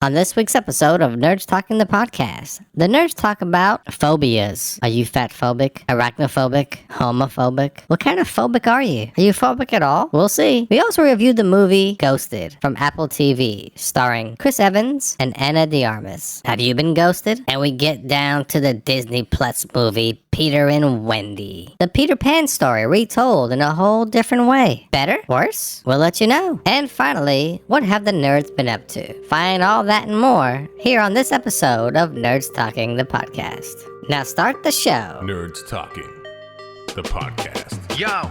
On this week's episode of Nerds Talking the Podcast, the nerds talk about phobias. Are you fat phobic, arachnophobic, homophobic? What kind of phobic are you? Are you phobic at all? We'll see. We also reviewed the movie Ghosted from Apple TV, starring Chris Evans and Anna de Armas. Have you been ghosted? And we get down to the Disney Plus movie Peter and Wendy. The Peter Pan story retold in a whole different way. Better? Worse? We'll let you know. And finally, what have the nerds been up to? Find all that and more here on this episode of Nerds Talking the Podcast. Now start the show. Nerds Talking, the podcast. Yo,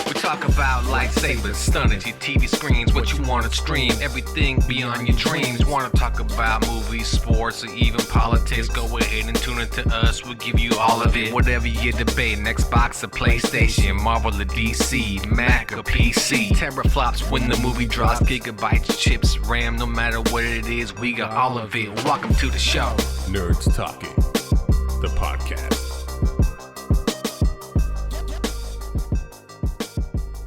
we talk about lightsabers, stunning your TV screens, what you want to stream, everything beyond your dreams. Want to talk about movies, sports, or even politics? Go ahead and tune into us. We'll give you all of it. Whatever you're debating, Xbox or PlayStation, Marvel or DC, Mac or PC. Teraflops when the movie drops, gigabytes, chips, RAM, no matter what it is, we got all of it. Welcome to the show. Nerds Talking, the podcast.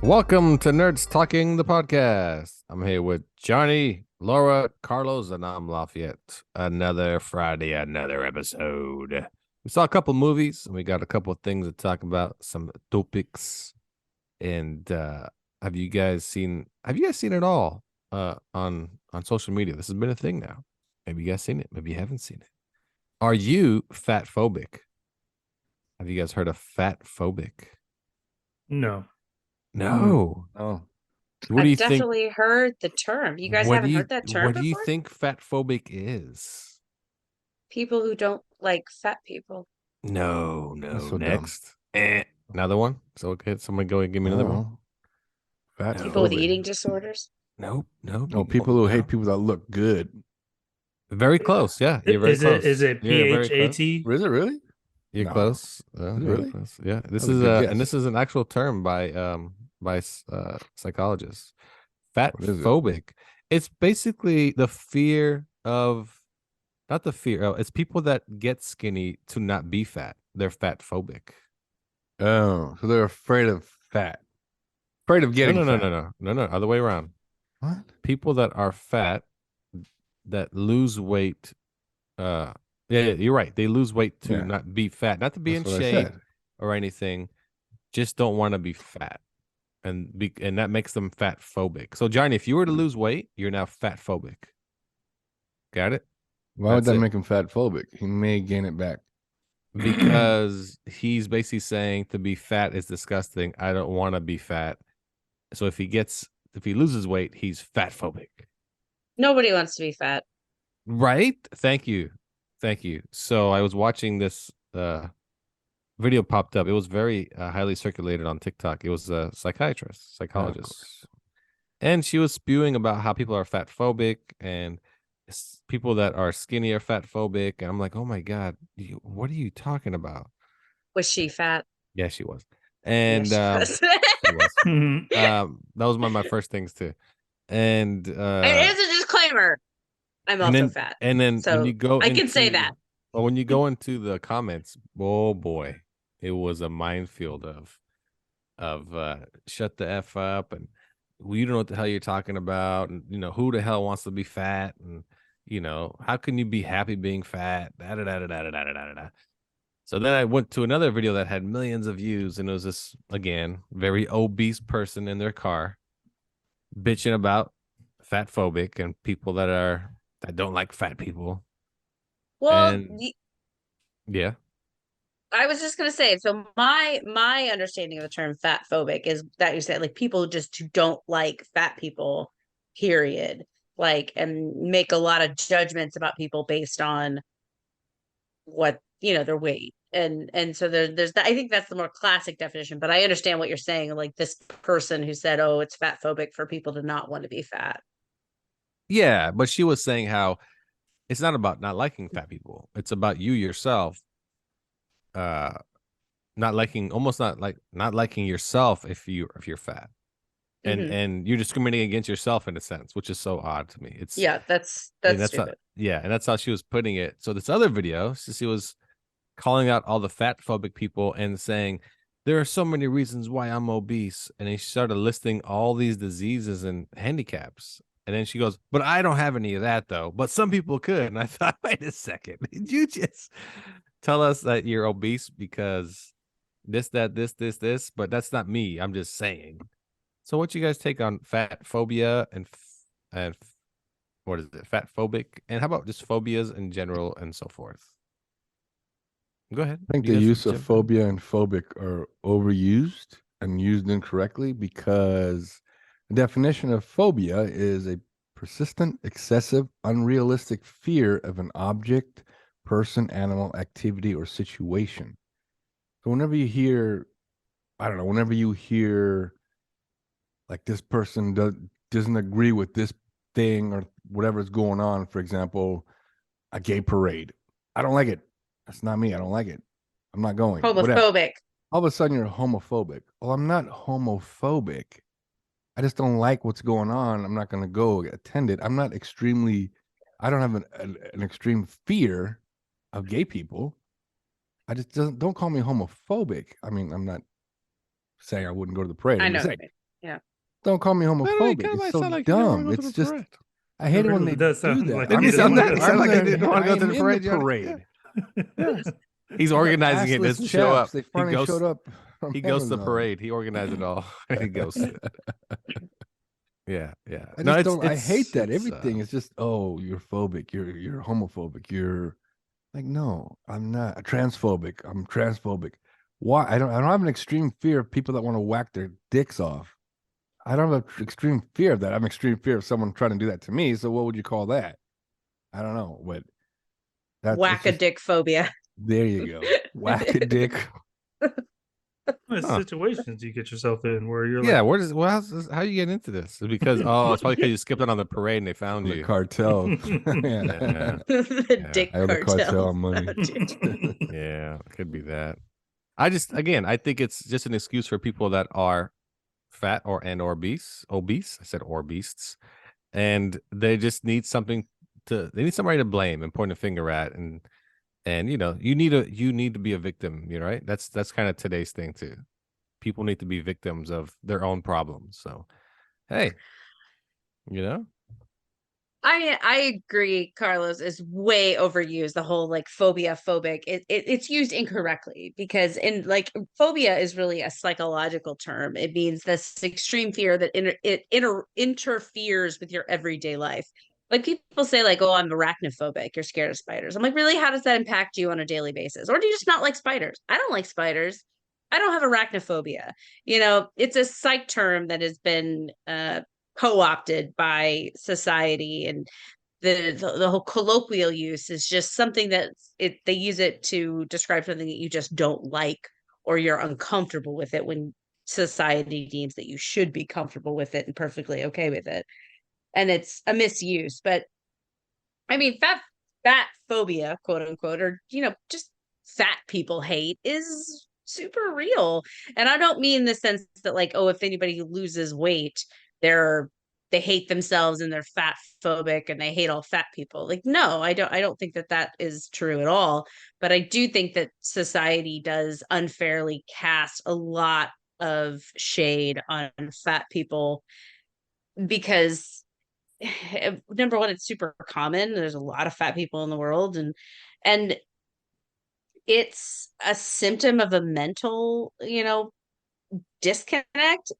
Welcome to Nerds Talking, the podcast. I'm here with Johnny, Laura, Carlos, and I'm Lafayette. Another Friday, another episode. We saw a couple movies, and we got a couple of things to talk about, some topics. And have you guys seen it all on social media? This has been a thing now. Maybe you guys seen it, maybe you haven't seen it. Are you fat phobic? Have you guys heard of fat phobic? No. No. Oh. What do you I've definitely heard the term. You guys haven't heard that term What do you before? think fat phobic is? People who don't like fat people. No. That's so Next. Another one? So okay, someone go and give me another one. Fat No. People with phobic. eating disorders. No. No, people who hate people that look good. Very close. Yeah, you're very close. Is it You're very close. PHAT? Is it really? You're No. close. Is it Very really? close. Yeah. This That was is a good and guess. this is an actual term by psychologists. Fat What is it? phobic. It's basically the fear of not the fear. Oh, it's people that get skinny to not be fat. They're fat phobic. Oh, so they're afraid of fat. Afraid of getting fat. No. Other way around. What? People that are fat that lose weight. Yeah, you're right. They lose weight to Yeah. not be fat, not to be That's in what I shape said. or anything. Just don't want to be fat, and that makes them fat phobic. So, Johnny, if you were to lose weight, you're now fat phobic. Got it? Why would That's that it. make him fat phobic? He may gain it back. Because he's basically saying to be fat is disgusting. I don't want to be fat. So if he loses weight, he's fat phobic. Nobody wants to be fat. Right? Thank you. So I was watching this video popped up. It was very highly circulated on TikTok. It was a psychologist, and she was spewing about how people are fat phobic and people that are skinny are fat phobic. And I'm like, oh my God, what are you talking about? Was she fat? Yeah, she was. And Yes, she she was. Mhm. That was one of my first things too. And it is a disclaimer. I'm also fat. And then So when you go I can say into- that. Well, when you go into the comments, oh boy, it was a minefield of shut the F up and you don't know what the hell you're talking about, and who the hell wants to be fat, and how can you be happy being fat? Da, da, da, da, da, da, da, da, da. So then I went to another video that had millions of views, and it was this again very obese person in their car bitching about fat phobic and people that don't like fat people. Well, And- Yeah. I was just gonna say. So my understanding of the term fat phobic is that you said like people just who don't like fat people, period. Like, and make a lot of judgments about people based on what their weight. And so there's that. I think that's the more classic definition, but I understand what you're saying. Like this person who said, "Oh, it's fat phobic for people to not want to be fat." Yeah, but she was saying how it's not about not liking fat people. It's about you yourself not liking yourself if you're fat. And you're discriminating against yourself in a sense, which is so odd to me. It's That's stupid. and that's how she was putting it. So this other video, she was calling out all the fat phobic people and saying there are so many reasons why I'm obese, and he started listing all these diseases and handicaps. And then she goes, but I don't have any of that though. But some people could. And I thought, wait a second. Did you just tell us that you're obese because this, that, this, but that's not me. I'm just saying. So what you guys take on fat phobia and what is it? Fat phobic? And how about just phobias in general and so forth? Go ahead. I think You the guys use of jump in. phobia and phobic are overused and used incorrectly because the definition of phobia is a persistent, excessive, unrealistic fear of an object, person, animal, activity, or situation. So whenever you hear, I don't know, whenever you hear like this person doesn't agree with this thing or whatever's going on, for example, a gay parade. I don't like it. That's not me. I don't like it. I'm not going. Whatever. Homophobic. All of a sudden you're homophobic. Well, I'm not homophobic. I just don't like what's going on. I'm not going to go attend it. I'm not extremely, I don't have an extreme fear of gay people. I just don't call me homophobic. I mean, I'm not saying I wouldn't go to the parade. I I'm know. just saying, Yeah. don't call me homophobic. kinda It's might so sound like you don't wanna dumb. go to It's the just, parade. I hate it when really they does do sound that. like Didn't you sound that? It sounded like I didn't wanna go to the parade, Johnny. parade. He's organizing it. Doesn't show up. They He finally goes. showed up. From He goes to the Amazon. parade. He organized it all. He goes. Yeah. I just don't. I it's- hate that. it's, Everything is just, oh, you're phobic. You're homophobic. You're like, no, I'm not. Transphobic. I'm transphobic. Why? I don't have an extreme fear of people that want to whack their dicks off. I don't have an extreme fear of that. I have an extreme fear of someone trying to do that to me. So what would you call that? I don't know, but that's Whack a dick phobia. There you go. Whack a dick. There's Huh. situations you get yourself in where you're Yeah. like, How you get into this? It's because it's probably because you skipped it on the parade and they found The you. cartel. Yeah. The dick I have the cartel cartel. money. Oh, dear. Yeah, it could be that. I think it's just an excuse for people that are fat or obese. I said obese, and they just need something they need somebody to blame and point a finger at, and you need to be a victim. You're right. That's kind of today's thing too. People need to be victims of their own problems. So, hey, I agree, Carlos, is way overused. The whole like phobia phobic. It's used incorrectly because in like phobia is really a psychological term. It means this extreme fear that interferes with your everyday life. Like people say, like, oh, I'm arachnophobic. You're scared of spiders. I'm like, really? How does that impact you on a daily basis? Or do you just not like spiders? I don't like spiders. I don't have arachnophobia. It's a psych term that has been co-opted by society, and the whole colloquial use is just something that they use it to describe something that you just don't like or you're uncomfortable with it when society deems that you should be comfortable with it and perfectly okay with it. And it's a misuse. But I mean, fat phobia, quote unquote, or just fat people hate is super real. And I don't mean in the sense that like, oh, if anybody loses weight, they hate themselves and they're fat phobic and they hate all fat people. Like, no, I don't think that is true at all. But I do think that society does unfairly cast a lot of shade on fat people because number one, it's super common. There's a lot of fat people in the world, and it's a symptom of a mental, disconnect.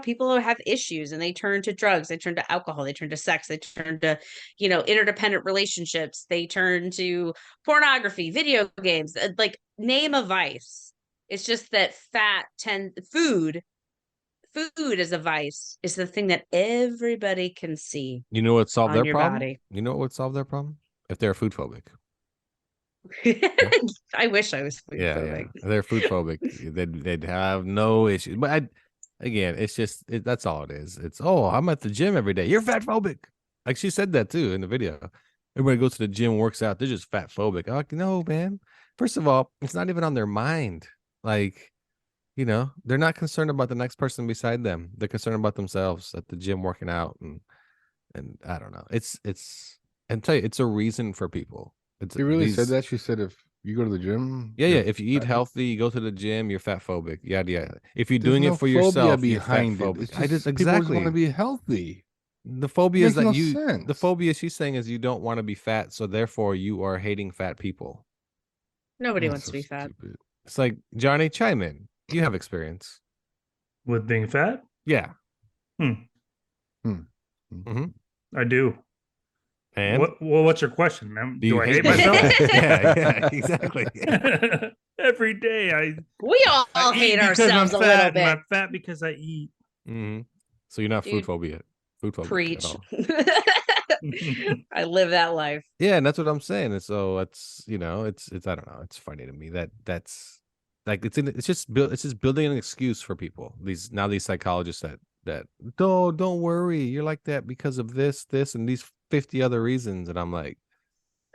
People who have issues and they turn to drugs, they turn to alcohol, they turn to sex, they turn to, interdependent relationships, they turn to pornography, video games, like name a vice. It's just that food as a vice is the thing that everybody can see. You know what solved on their your problem? body. You know what would solve their problem? If they're food phobic. I wish I was food Yeah. phobic. They're food phobic. they'd have no issues. But again, it's just that's all it is. It's I'm at the gym every day. You're fat phobic. Like she said that too in the video. Everybody goes to the gym, works out. They're just fat phobic. I'm like, no, man. First of all, it's not even on their mind. Like, they're not concerned about the next person beside them. They're concerned about themselves at the gym working out, and I don't know. And tell you, it's a reason for people. She really said that? She said if you go to the gym, yeah. If you eat healthy, you go to the gym, you're fat phobic. Yada. If you're there's doing no it for phobia yourself, behind you're it. fat It's phobic. just people just want to be healthy. The phobia is Makes that no you. sense. The phobia she's saying is you don't want to be fat, so therefore you are hating fat people. Nobody That's wants to so be fat. stupid. It's like Johnny, chime in. You have experience. With being fat? Yeah. Hmm. I do. And What's your question, man? do you I hate hate myself? yeah, exactly. Every day We all I hate eat because I'm ourselves a fat, little and bit. I'm fat because I eat. So you're not Dude, food phobic Preach. at all. I live that life. Yeah, and that's what I'm saying. And so it's it's I don't know. It's funny to me that's like it's just building an excuse for people. These psychologists that don't worry, you're like that because of this, and these 50 other reasons. And I'm like,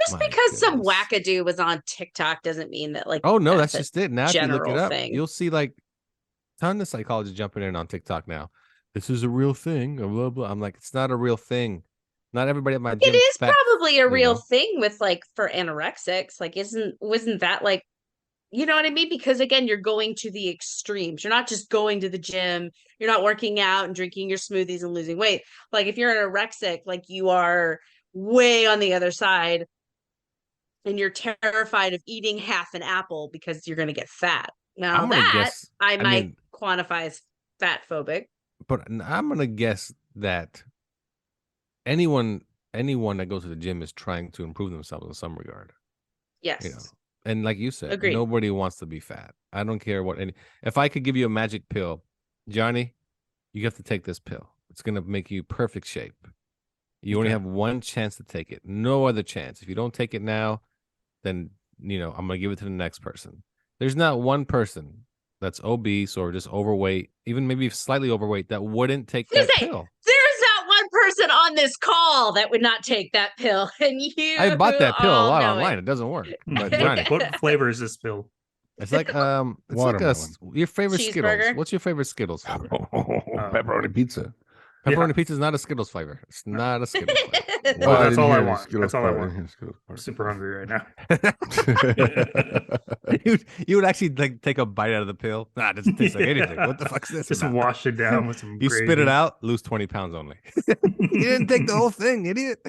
Just my because some goodness. wackadoo was on TikTok doesn't mean that like Oh no, that's a just it. Now if you look it general up, thing. you'll see like ton of psychologists jumping in on TikTok now. This is a real thing. Blah, blah. I'm like, it's not a real thing. Not everybody at my gym. It is fat, probably a you real know? thing with like for anorexics. Like, wasn't that like, you know what I mean? Because again, you're going to the extremes. You're not just going to the gym. You're not working out and drinking your smoothies and losing weight. Like if you're anorexic, like you are way on the other side and you're terrified of eating half an apple because you're going to get fat. Now I'm gonna that guess. I might mean, quantify as fat phobic. but I'm gonna guess that anyone that goes to the gym is trying to improve themselves in some regard. Yes. You know, and like you said, Agreed. nobody wants to be fat. I don't care what any. If I could give you a magic pill, Johnny, you have to take this pill. It's gonna make you perfect shape. You only have one chance to take it. No other chance. If you don't take it now, then I'm gonna give it to the next person. There's not one person that's obese or just overweight, even maybe slightly overweight, that wouldn't take that pill. There's not one person on this call that would not take that pill, and you. I bought that pill a all lot know online. It. It doesn't work. But Johnny, What flavor is this pill? it's like Watermelon. your favorite Skittles. Cheeseburger? What's your favorite Skittles flavor? Pepperoni pizza. Pepperoni Yeah. pizza is not a Skittles flavor. It's not a Skittles flavor. Well, I that's didn't all I hear the want. Skittles That's all I part. want. didn't hear the Skittles I'm part. super hungry right now. you would actually like take a bite out of the pill. Nah, it doesn't taste like anything. What the fuck's this? Just about? wash it down with some You gravy. spit it out, lose 20 pounds only. You didn't take the whole thing, idiot.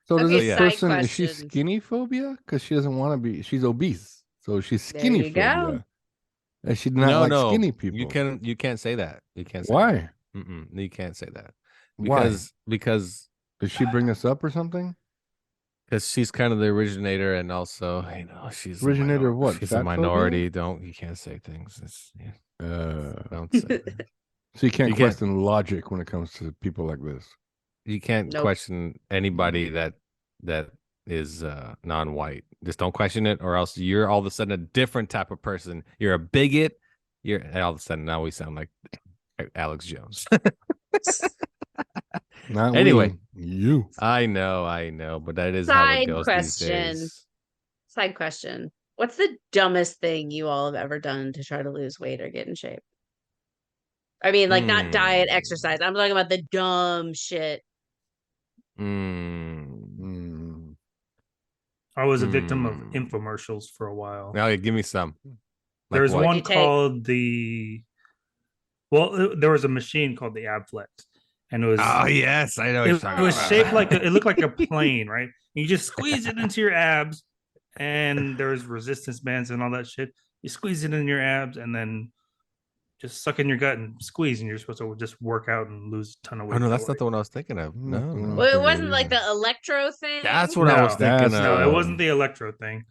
So does Okay, this side person, is she question. skinny phobia? Because she doesn't want to be, she's obese. So she's There skinny you go. phobia. And she did not like skinny people. You can't say that. You can't say Why? that. You can't say that. Why? Because Did she bring this up or something? she's kind of the originator, and also she's Originator of what? She's Fat a minority. You can't say things. Don't say that. So you can't You can't- question logic when it comes to people like this. You can't Nope. question anybody that is non-white. Just don't question it, or else you're all of a sudden a different type of person. You're a bigot. You're all of a sudden now we sound like Alex Jones. Not Anyway. we, you. I know, but that is how it Side goes question. these days. Side question. What's the dumbest thing you all have ever done to try to lose weight or get in shape? I mean, like not diet, exercise. I'm talking about the dumb shit. Mm. I was a victim of infomercials for a while. Now give me some. Like There's what? one you take? called there was a machine called the Abflex, and it was Oh yes, I know. What you're it talking was about. shaped like it looked like a plane, right? You just squeeze it into your abs, and there's resistance bands and all that shit. You squeeze it in your abs, and then just suck in your gut and squeeze, and you're supposed to just work out and lose a ton of weight. Oh no, that that's way. not the one I was thinking of. No, no. Well, it wasn't like the electro thing. That's what I was thinking that's- of. No, it wasn't the electro thing.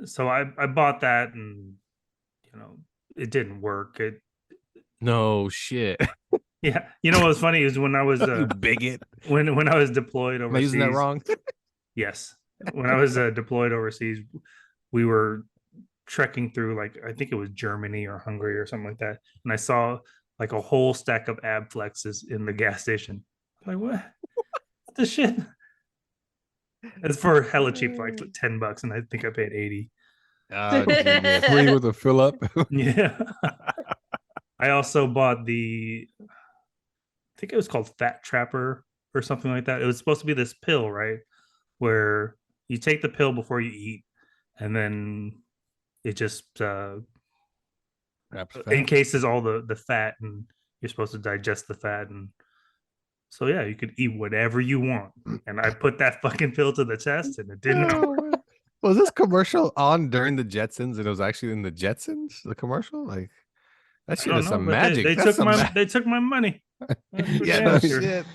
So I bought that, and it didn't work. No shit. Yeah, what was funny is when I was You bigot. when I was deployed Am I overseas. using that wrong? Yes, when I was deployed overseas, we were trekking through I think it was Germany or Hungary or something like that, and I saw like a whole stack of ab flexes in the gas station. I'm like, what the shit? It's for hella cheap, for like $10, and I think I paid 80. Free with a fill up. Yeah. I also bought I think it was called Fat Trapper or something like that. It was supposed to be this pill, right? Where you take the pill before you eat, and then it just encases all the fat, and you're supposed to digest the fat, and so yeah, you could eat whatever you want. And I put that fucking pill to the test, and it didn't work. Was this commercial on during the Jetsons, and it was actually in the Jetsons, the commercial? Like that I shit don't is know, some but magic. they That's took some my ma- they took my money. That's for yeah, damn no sure. shit.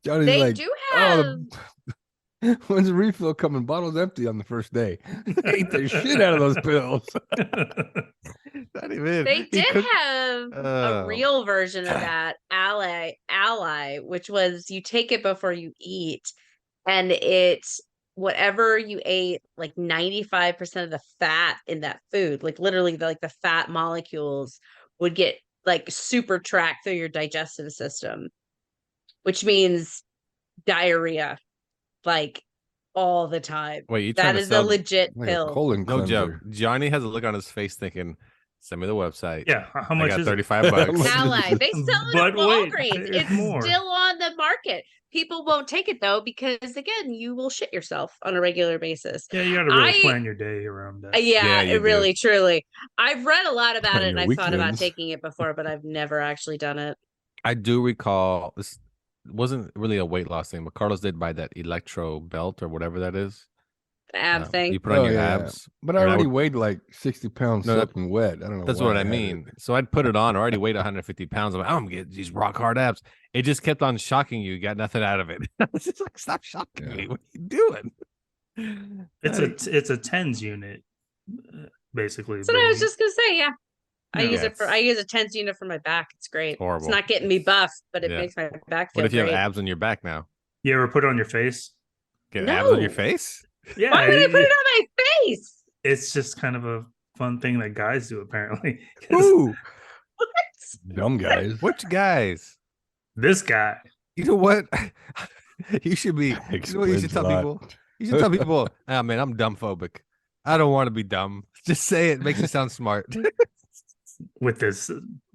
Johnny's They like, do have. when's the refill coming? Bottle's empty on the first day. Ate the shit out of those pills. Not even. They He did cooked- have a real version of that ally, which was you take it before you eat, and it's whatever you ate, like 95% of the fat in that food, like literally the fat molecules would get like super tracked through your digestive system, which means diarrhea, like all the time. Wait, you trying That to is a sell? legit Like a pill. colon No cleanser. joke. Johnny has a look on his face, thinking, "Send me the website. Yeah, how I much got is it? 35 bucks." How much- Ally. They sell it But at wait, Walgreens. there's It's more. still on the market. People won't take it though because again, you will shit yourself on a regular basis. Yeah, you got to really I- plan your day around that. Yeah, you it do. really, truly. I've read a lot about On it and your I've thought about weekends. taking it before, but I've never actually done it. I do recall this wasn't really a weight loss thing, but Carlos did buy that electro belt or whatever that is. The ab thing. You put on Oh, your yeah, yeah. abs. But I And already would- weighed like 60 pounds No, soaking wet. I don't know. That's why what I had it. mean. So I'd put it on. I already weighed 150 pounds. I'm like, I'm gonna get these rock hard abs. It just kept on shocking you. You got nothing out of it. I was just like, stop shocking Yeah. me. What are you doing? It's a tens unit, basically. That's what I was but- just gonna say. Yeah, I Yeah. use a TENS unit for my back. It's great. Horrible. It's not getting me buff, but it Yeah. makes my back feel What if you great. have abs on your back now? You ever put it on your face? Get abs on your No. face? Yeah, Why would I put it on my face? it's just kind of a fun thing that guys do apparently. 'Cause Ooh, Dumb guys. which guys? this guy, You know what? You should be. You know what you Explains should a tell lot. people? You should tell people, "Ah, man, I'm dumb phobic. I don't want to be dumb. Just say it. Makes you sound smart." with this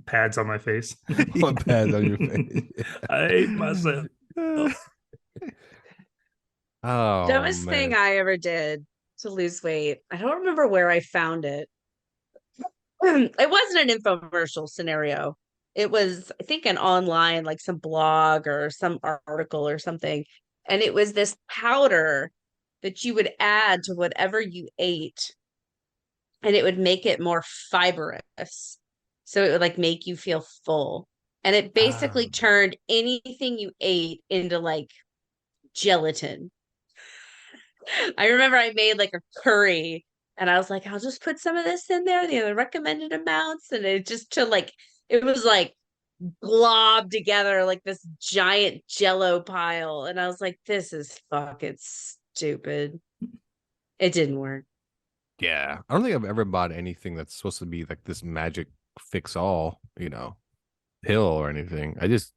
pads on my face. What pads on your face? I hate myself. Oh, Dumbest man. thing I ever did to lose weight. I don't remember where I found it. It wasn't an infomercial scenario. It was, I think, an online, like some blog or some article or something. And it was this powder that you would add to whatever you ate, and it would make it more fibrous. So it would like make you feel full. And it basically turned anything you ate into like gelatin. I remember I made like a curry and I was like, I'll just put some of this in there, the recommended amounts. And it just to like, it was like globbed together like this giant jello pile. And I was like, this is fucking stupid. It didn't work. Yeah, I don't think I've ever bought anything that's supposed to be like this magic fix all, pill or anything. I just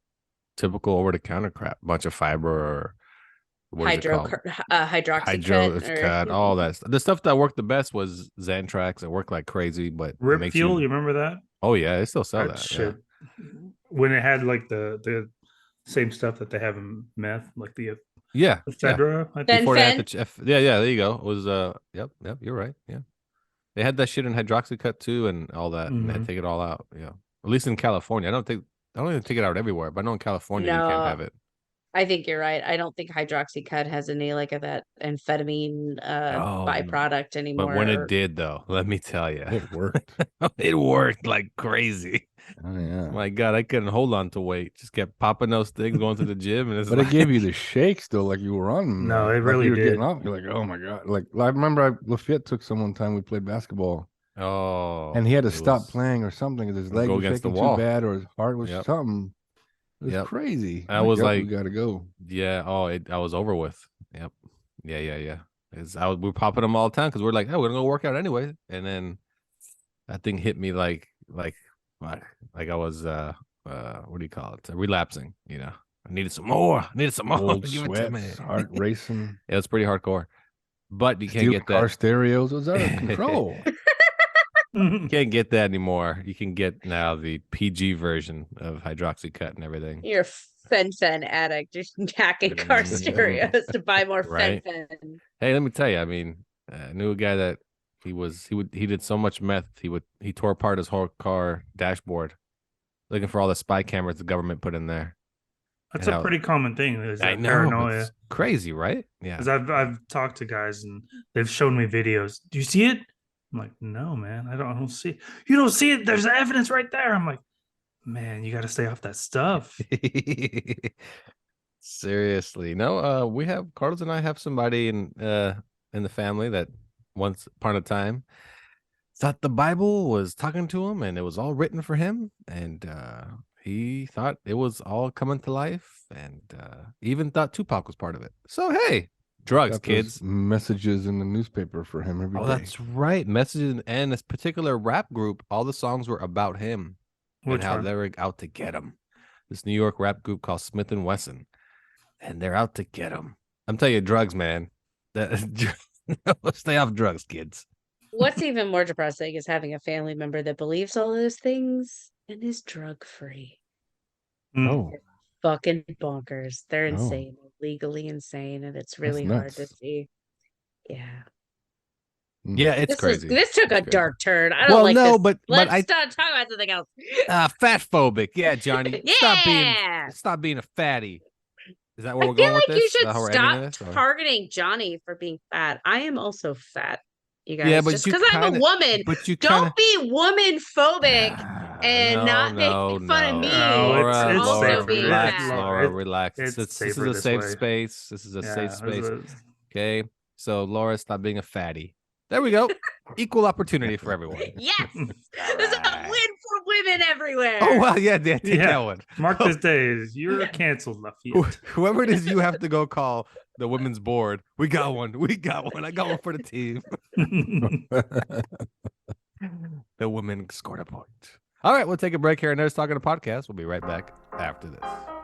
typical over the counter crap, bunch of fiber or what is it called? Hydroxycut. all that stuff. The stuff that worked the best was Xantrax. It worked like crazy, but it Rip makes Fuel, you remember that? Oh yeah, they still sell That that. shit. When it had like the same stuff that they have in meth, like the Yeah, ephedra. I Then- think. Before they had Fen- the yeah, there you go. It was yep, you're right. Yeah, they had that shit in hydroxycut too, and all that, and they had to take it all out. Yeah, at least in California. I don't even take it out everywhere, but I know in California you can't No. have it. I think you're right. I don't think hydroxycut has any like of that amphetamine Oh, byproduct anymore. But when it did, though, let me tell you, It worked. it worked like crazy. Oh, yeah. My God, I couldn't hold on to weight. Just kept popping those things, going to the gym, and it's But like, it gave you the shakes though, like you were on. No, it like really you were did. Getting off. You're like, oh my god! Like I remember, Lafayette took some one time. We played basketball, oh, and he had to it stop was- playing or something because his Or leg go was against the shaking wall. too bad, or his heart was Yep. something. It was Yep. crazy. I was "Yep, like- we gotta go." Yeah. Oh, I was over with. Yep. Yeah. We're popping them all the time because we're like, oh, we're gonna go work out anyway. And then that thing hit me like I was what do you call it? Relapsing. I needed some more. Old Give it to me. sweats, heart racing. It was pretty hardcore. But you can't Stealing get car that. stereos. It was out of control. You can't get that anymore. You can get now the PG version of hydroxycut and everything. You're a fen addict. You're hacking car Mm. stereos to buy more Right. fen. Hey, let me tell you. I mean, I knew a guy that he did so much meth he tore apart his whole car dashboard looking for all the spy cameras the government put in there. That's And a how- pretty common thing. Is I that know, paranoia? it's crazy, right? Yeah. Because I've talked to guys and they've shown me videos. Do you see it? I'm like, no, man, I don't see it. You don't see it? There's evidence right there. I'm like, man, you got to stay off that stuff. Seriously. No, we have Carlos and I have somebody in the family that once upon a time thought the Bible was talking to him and it was all written for him, and he thought it was all coming to life, and even thought Tupac was part of it. So hey, drugs, Got those kids. messages in the newspaper for him every day. Oh, that's right. Messages, and this particular rap group, all the songs were about him Which and how one? they were out to get him. This New York rap group called Smith and Wesson, and they're out to get him. I'm telling you, drugs, man. Stay off drugs, kids. What's even more depressing is having a family member that believes all those things and is drug free. Mm. Oh, Fucking bonkers. They're Oh. insane, legally insane, and it's really hard to nuts. see. Yeah. Yeah, it's crazy. This took It's a crazy. dark turn. I don't Well, like no, this. but Let's I talk about something else. fat phobic. Yeah, Johnny. Yeah. Stop being a fatty. Is that where I we're feel going with like this? you Is should that how we're ending stop this, or- targeting Johnny for being fat. I am also fat, you guys. Yeah, but just you because I'm a kinda- woman, But you don't be woman phobic and not make fun of me. No, for it's also safer. being relax, fat. Laura, relax. It's This is safer a this safe way. space. This is a safe Yeah, space. Okay, so Laura, stop being a fatty. There we go. Equal opportunity for everyone. Yes. This is a right. win for women everywhere. Oh wow, yeah, take Yeah. that one. Mark this day. You're canceled, Lafayette. Whoever it is, you have to go call the women's board. We got one. I got one for the team. The women scored a point. All right, we'll take a break here. And there's Talking to Podcast. We'll be right back after this.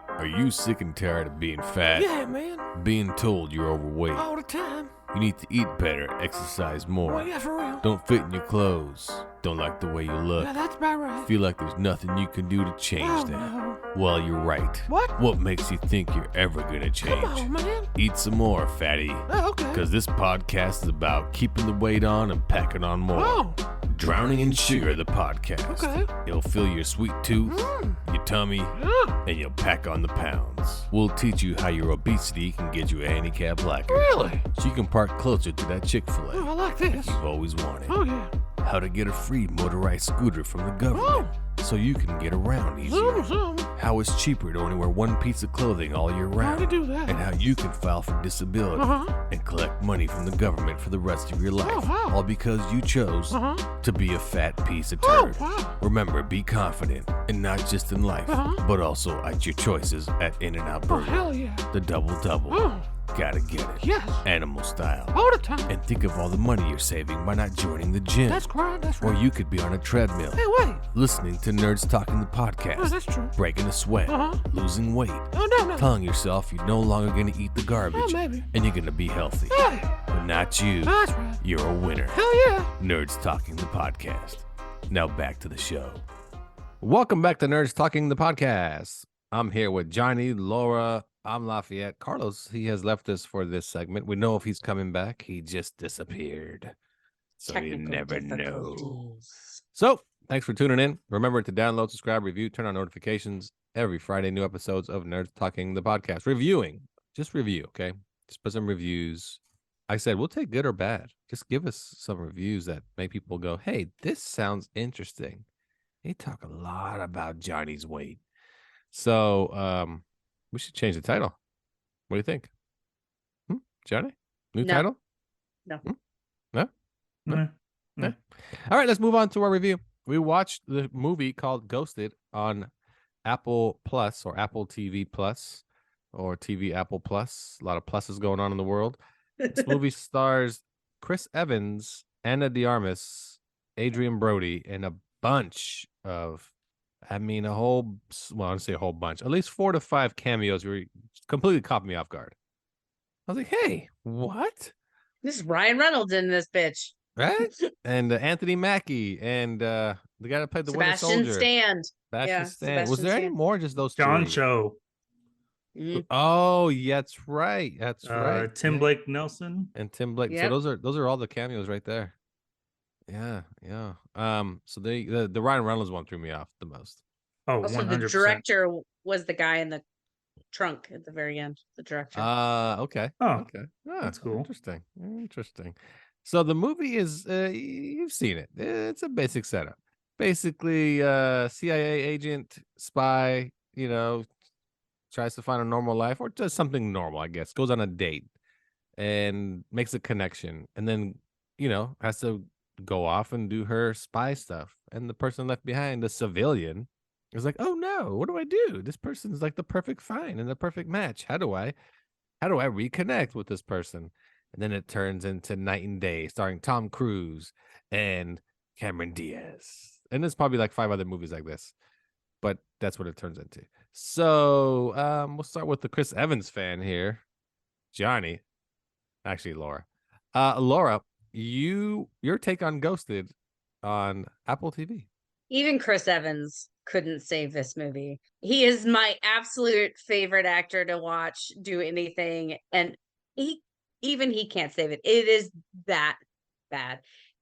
Are you sick and tired of being fat? Yeah, man. Being told you're overweight? All the time. You need to eat better, exercise more. Well, yeah, for real. Don't fit in your clothes. Don't like the way you look. Yeah, that's about right. Feel like there's nothing you can do to change Oh, that. no. Well, you're right. What? What makes you think you're ever gonna change? Come on, man. Eat some more, fatty. Oh, okay. Because this podcast is about keeping the weight on and packing on more. Oh, Drowning in Sugar, the podcast. okay. It'll fill your sweet tooth, Mm. your tummy, Yeah. and you'll pack on the pounds. We'll teach you how your obesity can get you a handicap placard. Really? So you can park closer to that Chick-fil-A Oh, I like this. you've always wanted. Oh, yeah. How to get a free motorized scooter from the government so you can get around easier. Zoom, zoom. How it's cheaper to only wear one piece of clothing all year How to round. do that? And how you can file for disability Uh-huh. and collect money from the government for the rest of your life. Oh, wow. All because you chose Uh-huh. to be a fat piece of Oh, turd. wow. Remember, be confident, and not just in life, Uh-huh. but also at your choices at In-N-Out Oh, Burger. hell yeah. The double-double. Oh, Gotta get it. yes. Animal style. All the time. And think of all the money you're saving by not joining the gym. That's right. That's Or right. you could be on a treadmill, Hey, wait. listening to Nerds Talking the Oh, Podcast, that's true. breaking a sweat, Uh-huh. losing weight, Oh, no. telling yourself you're no longer going to eat the Oh, garbage, maybe. and you're going to be healthy. Hey. But not you. That's right. You're a winner. Hell yeah. Nerds Talking the Podcast. Now back to the show. Welcome back to Nerds Talking the Podcast. I'm here with Johnny, Laura. I'm Lafayette. Carlos, he has left us for this segment. We know if he's coming back. He just disappeared. So you Technical never know. difficulties. So thanks for tuning in. Remember to download, subscribe, review, turn on notifications. Every Friday, new episodes of Nerds Talking the Podcast. Reviewing. Just review, okay? Just put some reviews. I said, we'll take good or bad. Just give us some reviews that make people go, hey, this sounds interesting. They talk a lot about Johnny's weight. So we should change the title. What do you think? Johnny? New No. title? No. No? Nah. Okay. All right, let's move on to our review. We watched the movie called Ghosted on Apple Plus or Apple TV Plus or TV Apple Plus. A lot of pluses going on in the world. This movie stars Chris Evans, Anna de Armas, Adrian Brody, and a bunch of, I mean, a whole, well, I don't say a whole bunch, at least 4 to 5 cameos where completely caught me off guard. I was like, hey, what? This is Ryan Reynolds in this bitch. Right? And Anthony Mackie and the guy that played the Winter Sebastian Soldier. Stand. Sebastian Yeah, Stan. Was Sebastian there any Stan. more? Just those John three? Cho, Mhm. Oh, yeah, that's right. That's right. Tim Yeah. Blake Nelson. And Tim Blake. Yep. So those are all the cameos right there. Yeah, yeah. So the Ryan Reynolds one threw me off the most. Oh, Also, the 100%. director was the guy in the trunk at the very end. The director. Okay. Oh, Okay. that's cool. Interesting. Interesting. So the movie is you've seen it. It's a basic setup. Basically, CIA agent, spy, tries to find a normal life or does something normal, I guess. Goes on a date and makes a connection and then, has to go off and do her spy stuff. And the person left behind, the civilian, is like, "Oh no, what do I do? This person's like the perfect find and the perfect match. How do I reconnect with this person?" And then it turns into Night and Day, starring Tom Cruise and Cameron Diaz. And there's probably like 5 other movies like this, but that's what it turns into. So we'll start with the Chris Evans fan here, Johnny. Actually, Laura. Laura, your take on Ghosted on Apple TV. Even Chris Evans couldn't save this movie. He is my absolute favorite actor to watch do anything, and he can't save it. It is that bad.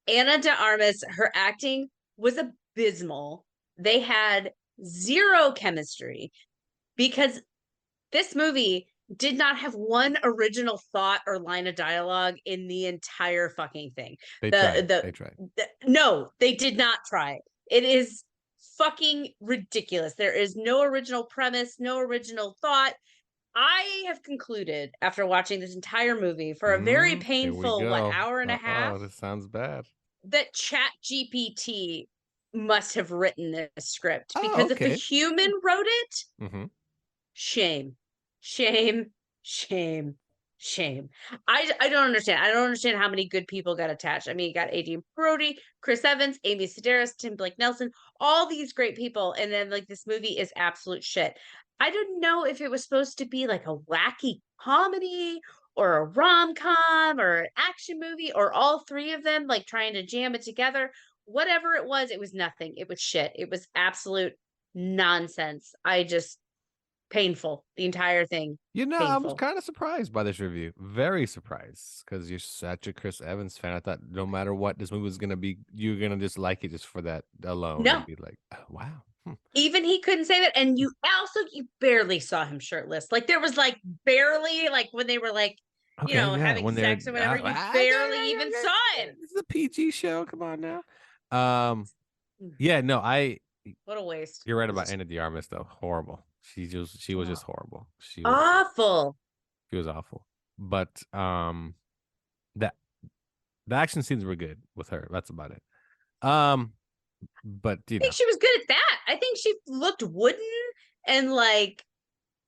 Ana de Armas, her acting was abysmal. They had zero chemistry because this movie did not have one original thought or line of dialogue in the entire fucking thing. They tried. No, they did not try. It is fucking ridiculous. There is no original premise, no original thought. I have concluded after watching this entire movie for a very painful hour and a half. Oh, this sounds bad. That ChatGPT must have written this script because if a human wrote it, shame, shame, shame, shame. I don't understand. I don't understand how many good people got attached. I mean, you got Adrian Brody, Chris Evans, Amy Sedaris, Tim Blake Nelson, all these great people. And then like this movie is absolute shit. I didn't know if it was supposed to be like a wacky comedy or a rom-com or an action movie or all 3 of them, like trying to jam it together. Whatever it was nothing. It was shit. It was absolute nonsense. Painful. The entire thing. I was kind of surprised by this review. Very surprised because you're such a Chris Evans fan. I thought no matter what this movie was going to be, you're going to just like it just for that alone. No. And be like, oh, wow. Even he couldn't say that. And you barely saw him shirtless. Like there was like barely like when they were like, having sex or whatever, you barely even saw it. This is a PG show. Come on now. Yeah, no, what a waste. You're right about Ana de Armas though. Horrible. She was just horrible. She was awful. She was awful. But the action scenes were good with her. That's about it. But I think she was good at that. I think she looked wooden and like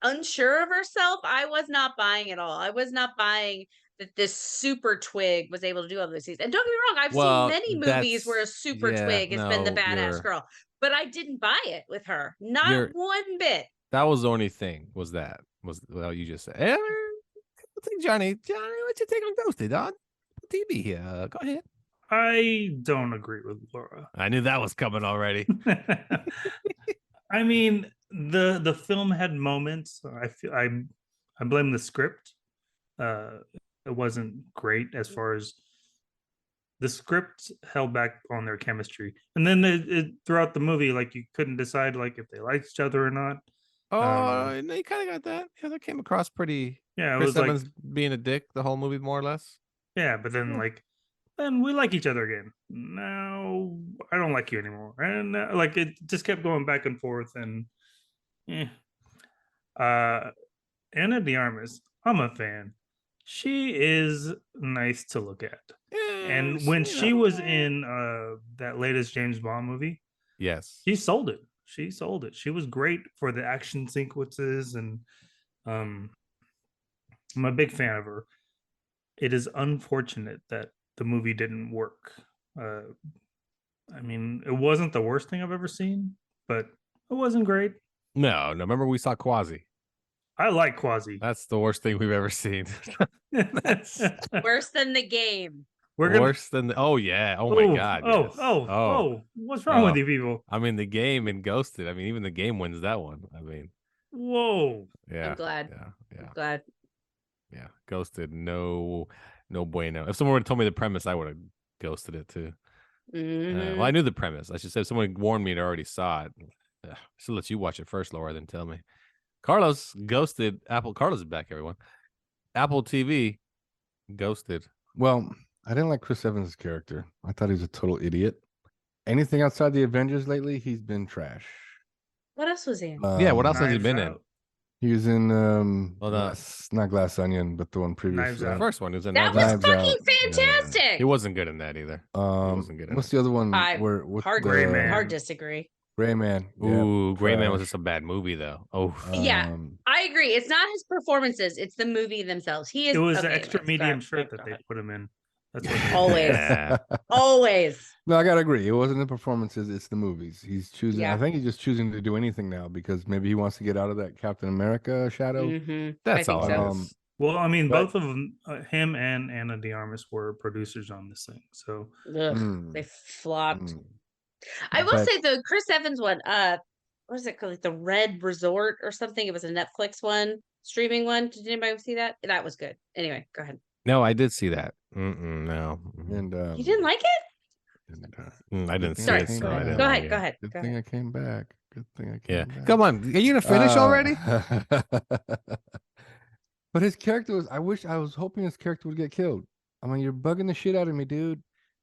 unsure of herself. I was not buying it all. I was not buying that this super twig was able to do all those things. And don't get me wrong, I've seen many movies where a super twig has been the badass girl, but I didn't buy it with her. Not one bit. That was the only thing. Was you just said? Hey, Johnny, what's your take on Ghosted on TV here? Go ahead. I don't agree with Laura. I knew that was coming already. I mean, the film had moments. I blame the script. It wasn't great as far as the script held back on their chemistry, and then throughout the movie, like you couldn't decide like if they liked each other or not. Oh, no, you kind of got that. Yeah, that came across pretty. Yeah, it Chris was Evans like being a dick the whole movie, more or less. Yeah, but then then we like each other again. No, I don't like you anymore, and like it just kept going back and forth. And Ana de Armas, I'm a fan. She is nice to look at. And when she was in that latest James Bond movie, yes, she sold it. She was great for the action sequences, and I'm a big fan of her. It is unfortunate that the movie didn't work. I mean, it wasn't the worst thing I've ever seen, but it wasn't great. No. Remember we saw Quasi. I like Quasi. That's the worst thing we've ever seen. That's worse than the game. Worse than oh yeah. Oh my god. Yes. What's wrong with you people? I mean, the game and Ghosted. I mean, even the game wins that one. I mean, whoa. Yeah. I'm glad. Yeah. I'm glad. Yeah. Ghosted. No bueno. If someone would have told me the premise, I would have ghosted it too. Well, I knew the premise. I should say if someone warned me and I already saw it. Should let you watch it first, Laura, then tell me. Carlos ghosted Apple. Carlos is back, everyone. Apple TV ghosted. Well, I didn't like Chris Evans' character. I thought he was a total idiot. Anything outside the Avengers lately, he's been trash. What else was he in? Yeah, what else has he Knives been in? Out. He was in Well, no. not Glass Onion, but the one previous. Knives to The Out. first one was in That Knives was Out. Knives fucking Out. Yeah. fantastic. He wasn't good in that either. wasn't good at What's it. the other one? I- Where with hard, the Gray Man. hard disagree. Gray Man. Ooh, Gray Man was trash. just a bad movie, though. Oh, Yeah. I agree. It's not his performances; it's the movie themselves. He is. It was okay, the extra let's medium go- shirt go that they ahead. put him in. That's what they Always. Yeah. Always. No, I gotta agree. It wasn't the performances; it's the movies. He's choosing. Yeah. I think he's just choosing to do anything now because maybe he wants to get out of that Captain America shadow. Mm-hmm. That's I all think it so. is. Well, I mean, But- both of them, him and Anna de Armas, were producers on this thing. So Ugh, Mm, they flopped. mm. I will But- say the Chris Evans one, what was it called? Like the Red Resort or something. It was a Netflix one, streaming one. Did anybody see that? That was good. Anyway, go ahead. No, I did see that. No. And You didn't like it? I didn't see Sorry, it. So go I ahead. didn't Go like ahead. it. Go ahead. Good Go thing ahead. I came back. Good thing I Yeah. came back. Come on. Are you going to finish already? But his character was, I was hoping his character would get killed. I mean, you're bugging the shit out of me, dude.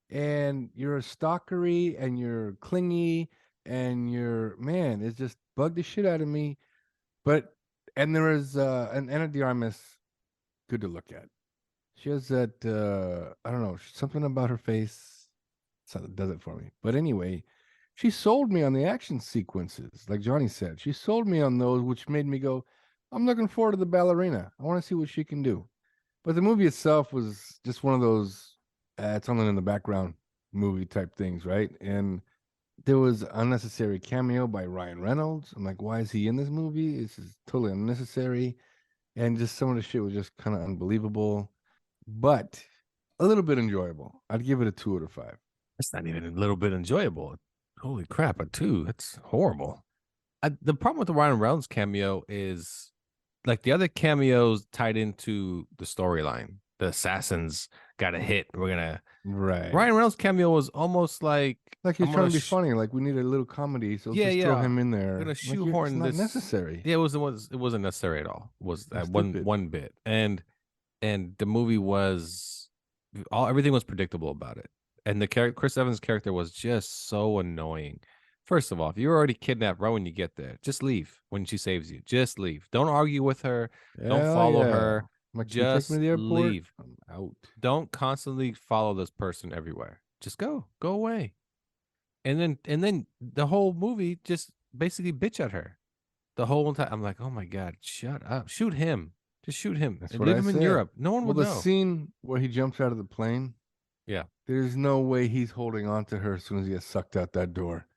And you're a stalkery and you're clingy and man, it's just bugged the shit out of me. And there is an Anna de Armas, good to look at. She has that, I don't know, something about her face does it for me. But anyway, she sold me on the action sequences, like Johnny said. She sold me on those, which made me go, I'm looking forward to the ballerina. I want to see what she can do. But the movie itself was just one of those, it's only in the background movie type things, right? And there was unnecessary cameo by Ryan Reynolds. I'm like, why is he in this movie? This is totally unnecessary. And just some of the shit was just kind of unbelievable, but a little bit enjoyable. I'd give it a 2 out of 5. It's not even a little bit enjoyable. Holy crap, a 2. That's horrible. The problem with the Ryan Reynolds cameo is like the other cameos tied into the storyline. The assassins got a hit. We're gonna Right. Ryan Reynolds cameo was almost like Like he's I'm trying to gonna be funny. Like we need a little comedy, so let's Yeah, just throw yeah. him in there. gonna Like, shoehorn it's not this necessary. Yeah, it wasn't necessary at all. It was that Stupid. one bit. And the movie was everything was predictable about it. And the Chris Evans character was just so annoying. First of all, if you're already kidnapped right when you get there, just leave when she saves you. Just leave. Don't argue with her. Don't Hell follow yeah. her. I'm like, "Can you take Just me to the airport?" leave. I'm out. Don't constantly follow this person everywhere. Just go away. And then the whole movie just basically bitch at her the whole time. I'm like, oh my God, shut up. Shoot him. Just shoot him. That's And what leave I him in said. Europe. No one Well, will the know. scene where he jumps out of the plane. Yeah. There's no way he's holding on to her as soon as he gets sucked out that door.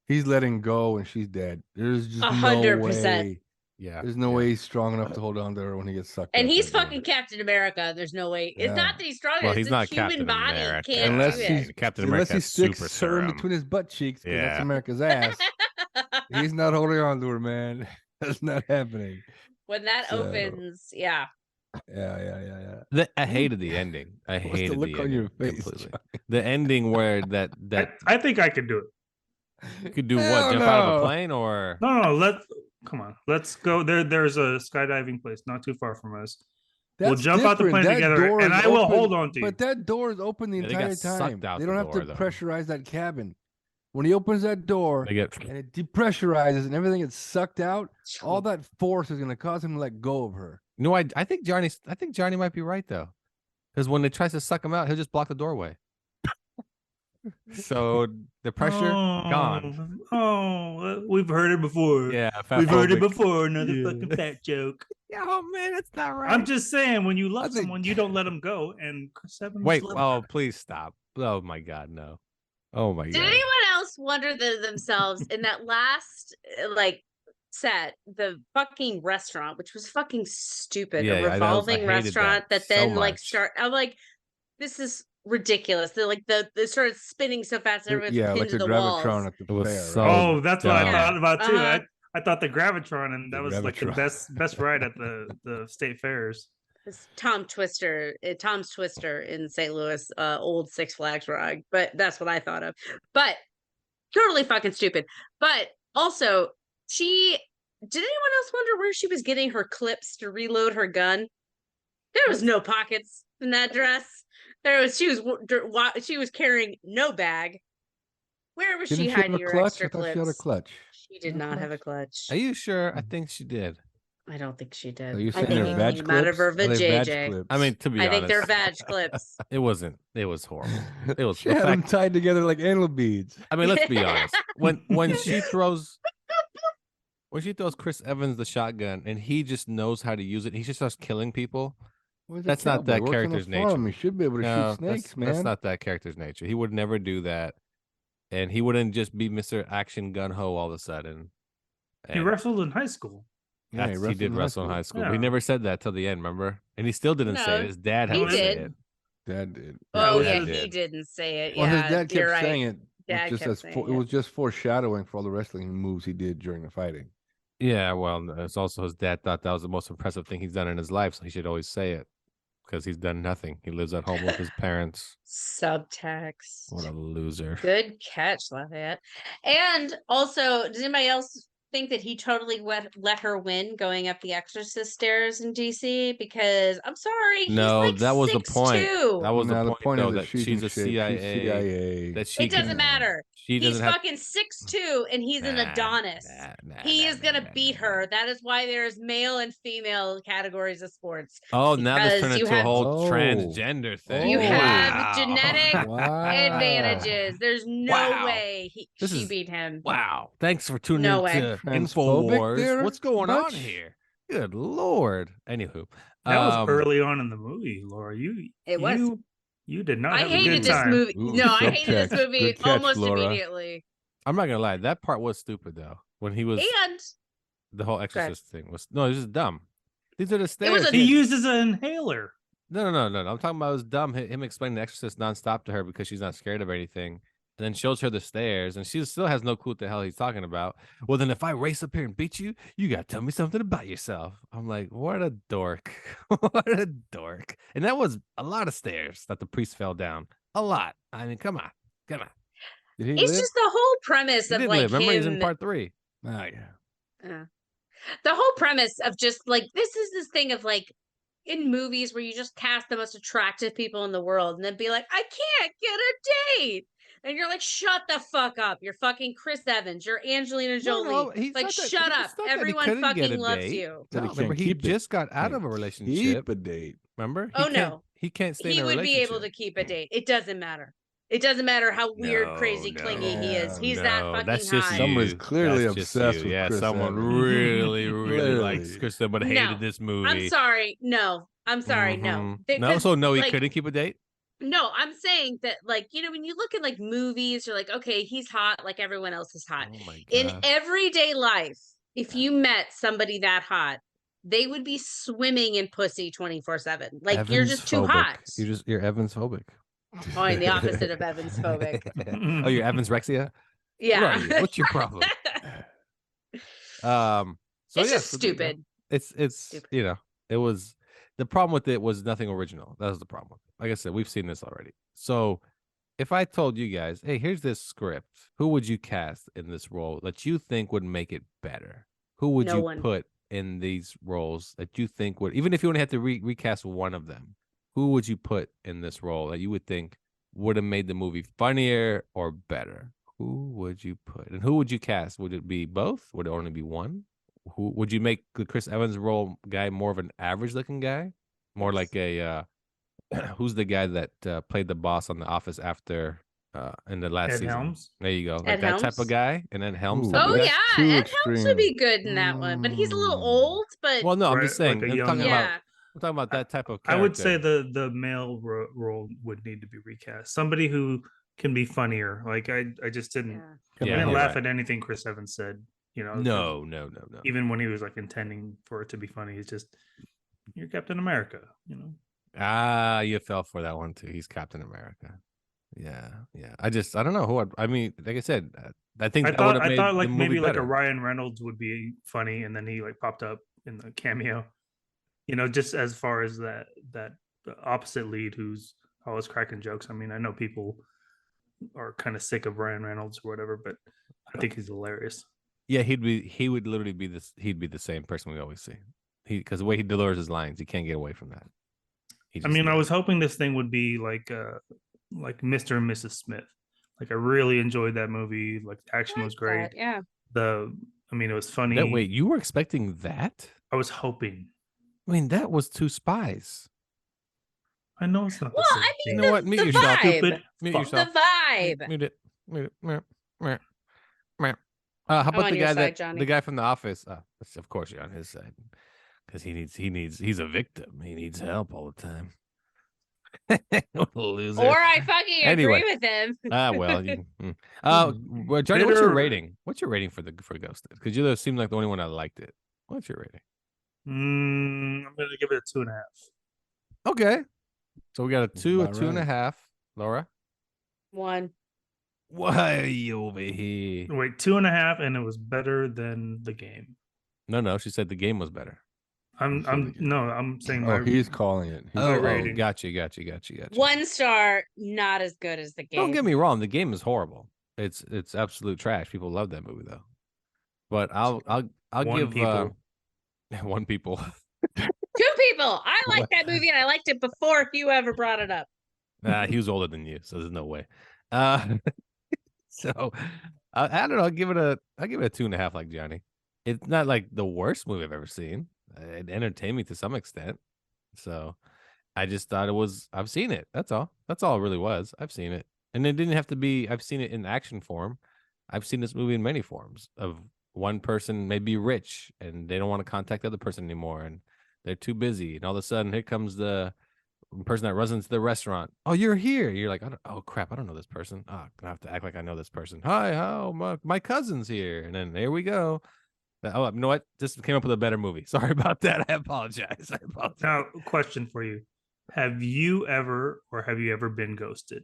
He's letting go and she's dead. There's just no 100%. way. Yeah. There's no way he's strong enough to hold on to her when he gets sucked And out he's that door. fucking Captain America. There's no way. It's Yeah. not that he's strong. Well, it's he's the not human Captain body America. can't Unless do he's it. Captain Unless America he has sticks super her in serum. between his butt cheeks, 'cause that's Yeah. America's ass. He's not holding on to her, man. That's not happening. When that So- opens, yeah. Yeah. I hated the ending. I What's the hated look the on ending your face, completely. Johnny? The ending where that I think I could do it. you could do Hell what? Jump out of a no. plane or No, come on. Let's go. There's a skydiving place not too far from us. We'll That's jump out the different. plane That together, door and is I will open, hold on to you. But that door is open the Yeah, they entire got time. sucked out They the don't have door, to though. pressurize that cabin. When he opens that door they get and it depressurizes and everything gets sucked out, all that force is going to cause him to let go of her. No, I think Johnny might be right though. Because when it tries to suck him out, he'll just block the doorway. So the pressure gone. Oh, we've heard it before. Yeah, We've heard it fatphobic. before. Another Yeah. fucking fat joke. Yeah, oh man, that's not right. I'm just saying, when you love think- someone, you don't let them go. And Chris Evans Wait. let Oh, please stop. Oh my God, no. Oh my Did God. anyone else wonder themselves in that last set, the fucking restaurant, which was fucking stupid, Yeah, a I revolving hated restaurant that that so then like much. start. I'm like, this is ridiculous. They started spinning so fast, and everyone's Yeah, pinned like to the the walls. Gravitron at the It was fair. so- right? Oh, that's what I dumb. thought about too. Uh-huh. I thought the Gravitron, and The that was like the Gravitron. best ride at the state fairs. It's Tom's Twister in St. Louis, old Six Flags ride. But that's what I thought of. But totally fucking stupid. But also, Did anyone else wonder where she was getting her clips to reload her gun? There was no pockets in that dress. She was carrying no bag. Where was Didn't she she have hiding a your clutch? extra I thought clips? she had a clutch. She did not have a clutch. Are you sure? I think she did. I don't think she did. Are you I saying think they're it badge came out of clips? her Are they badge vajayjay. clips? I mean, to be I honest, think they're badge clips. it wasn't. It was horrible. It was. She the had them fact, tied together like anal beads. I mean, let's be honest. When she throws Chris Evans the shotgun and he just knows how to use it, he just starts killing people. Well, he's a That's not cowboy, that works on the character's farm. nature. He should be able to No, shoot snakes, that's man. not that character's nature. He would never do that, and he wouldn't just be Mr. Action Gun Ho all of a sudden. He wrestled in high school. Yeah, He did wrestle in high school. But he Yeah. never said that till the end, remember? And he still didn't say No, it. His dad had he to say did. it. Dad did. Oh Yeah, yeah, Dad he did. didn't say it. Well, Yeah, his dad you're kept right. saying it. Dad Just kept as saying it was just foreshadowing for all the wrestling moves he did during the fighting. Yeah, well, it's also his dad thought that was the most impressive thing he's done in his life, so he should always say it because he's done nothing. He lives at home with his parents. Subtext. What a loser. Good catch, Lafayette. And also, does anybody else think that he totally let her win going up the Exorcist stairs in DC? Because I'm sorry, No, he's like that was the point. 6'2". That was No, the point, though, is that she's a CIA. That she It doesn't can, matter. She He's doesn't have. fucking 6'2" and he's an Adonis. He is gonna beat her. That is why there's male and female categories of sports. Oh, now this turned Because you into a have- whole Oh. transgender thing. You have Wow. genetic Wow. advantages. There's no Wow. way This she is- beat him. Wow. Thanks for tuning No in way. to Transphobic InfoWars. there, What's going on much? here? Good Lord. Anywho. That was early on in the movie, Laura. It was. You did not I have a hated good this time. movie. Ooh, No, I hated this subtext. movie Good catch, almost Laura. immediately. I'm not going to lie. That part was stupid, though. When he was. And The whole Exorcist thing was. No, it was just dumb. These are the stairs. was a- He uses an inhaler. No. I'm talking about it was dumb. Him explaining the Exorcist nonstop to her because she's not scared of anything. And then shows her the stairs, and she still has no clue what the hell he's talking about. Well, then if I race up here and beat you, you got to tell me something about yourself. I'm like, what a dork. What a dork. And that was a lot of stairs that the priest fell down. A lot. I mean, come on. Did he it's live? just the whole premise He of did like live. Remember, he's in him. part 3. Oh, yeah. The whole premise of just like this thing of like in movies where you just cast the most attractive people in the world and then be like, I can't get a date. And you're like, shut the fuck up. You're fucking Chris Evans. You're Angelina Jolie. he's like, not that- shut it's up. not that he Everyone couldn't get fucking a loves date. you. Said he No, remember, can't he keep it. just got out of a Keep relationship. a date. Remember? Oh, no. He can't stay in He a would be relationship. able to keep a date. It doesn't matter. It doesn't matter how weird, crazy, clingy he is. He's that fucking that's just high. Someone is you. clearly That's just obsessed you. with Yeah, Chris someone Evans. really, really likes Clearly. Chris Evans, but hated this movie. I'm sorry. No. I'm sorry. No. Mhm. Because, No, so no, he like, couldn't keep a date. No, I'm saying that, like, you know, when you look at like movies, you're like, okay, he's hot, like everyone else is hot. Oh my god! In everyday life, if you met somebody that hot, they would be swimming in pussy 24/7. Like you're just too hot. You're Evans phobic. Oh, and the opposite of Evans phobic. Oh, you're Evans Rexia. Yeah. What are you? What's your problem? So it's yeah, just so, stupid. It's Stupid. you know, it was the problem with it was nothing original. That was the problem. Like I said, we've seen this already. So if I told you guys, hey, here's this script, who would you cast in this role that you think would make it better? Who would No you one. put in these roles that you think would, even if you only had to recast one of them, who would you put in this role that you would think would have made the movie funnier or better? Who would you put? And who would you cast? Would it be both? Would it only be one? Who would you make the Chris Evans role guy more of an average looking guy? More like a who's the guy that played the boss on The Office after in the last Ed season? Helms? There you go. Like Ed that type Helms? of guy. And then Helms. Ooh. type of Oh guy? yeah, Too Ed Helms would be extreme. good in that one, but he's a little old. But Well, no, I'm Right, just saying. like a I'm young talking guy. about. yeah, I'm talking about that type of I character. would say the male role would need to be recast. Somebody who can be funnier. Like I just didn't. yeah. I Yeah, didn't you're laugh right. at anything Chris Evans said. You know. No. Even when he was like intending for it to be funny, he's just you're Captain America. You know. Ah, you fell for that one too. He's Captain America. Yeah. I don't know who. I mean, like I said, I think I that would have thought made like the maybe movie like a better. Ryan Reynolds would be funny, and then he like popped up in the cameo. You know, just as far as that opposite lead who's always cracking jokes. I mean, I know people are kind of sick of Ryan Reynolds or whatever, but I think he's hilarious. Yeah, he would literally be this. He'd be the same person we always see. Because the way he delivers his lines, he can't get away from that. I mean, I was hoping this thing would be like Mr. and Mrs. Smith. Like I really enjoyed that movie. Like the action was great. Yeah. I mean, it was funny. That wait, you were expecting that? I was hoping. I mean, that was two spies. I know it's not. Well, the same I thing. mean, You know what? Mute yourself. vibe. Stupid. Mute Fuck. yourself. The vibe. Mute it. Mute it. Meh, meh, meh. How I'm about on the your guy side, Johnny. the guy from The Office? Of course you're on his side because he's a victim. He needs help all the time. What a loser. Or I fucking Anyway. agree with him. Well, well, Johnny, what's your Bitter- rating? What's your rating for Ghosted? Because you seem like the only one that liked it. What's your rating? I'm gonna give it a 2.5. Okay, so we got a That's 2, a about 2.5. right. Laura, 1. why are you over here? Wait, 2.5, and it was better than the game. No, she said the game was better. I'm saying Oh, he's calling it. He's my Oh, rating. gotcha. 1 star, not as good as the game. Don't get me wrong, the game is horrible. It's absolute trash. People love that movie though. But I'll One give people. one people. 2 people. I liked that movie and I liked it before you ever brought it up. He was older than you, so there's no way. So I don't know. I'll give it a 2.5 like Johnny. It's not like the worst movie I've ever seen. It entertained me to some extent. So I just thought I've seen it. That's all. That's all it really was. I've seen it. And it didn't have to be, I've seen it in action form. I've seen this movie in many forms of one person may be rich and they don't want to contact the other person anymore. And they're too busy. And all of a sudden here comes the person that runs into the restaurant. Oh, you're here. You're like, oh crap, I don't know this person. Oh, I have to act like I know this person. Hi, my cousin's here. And then there we go. Oh, you know what? This came up with a better movie. Sorry about that. I apologize. Now, question for you: Have you ever been ghosted?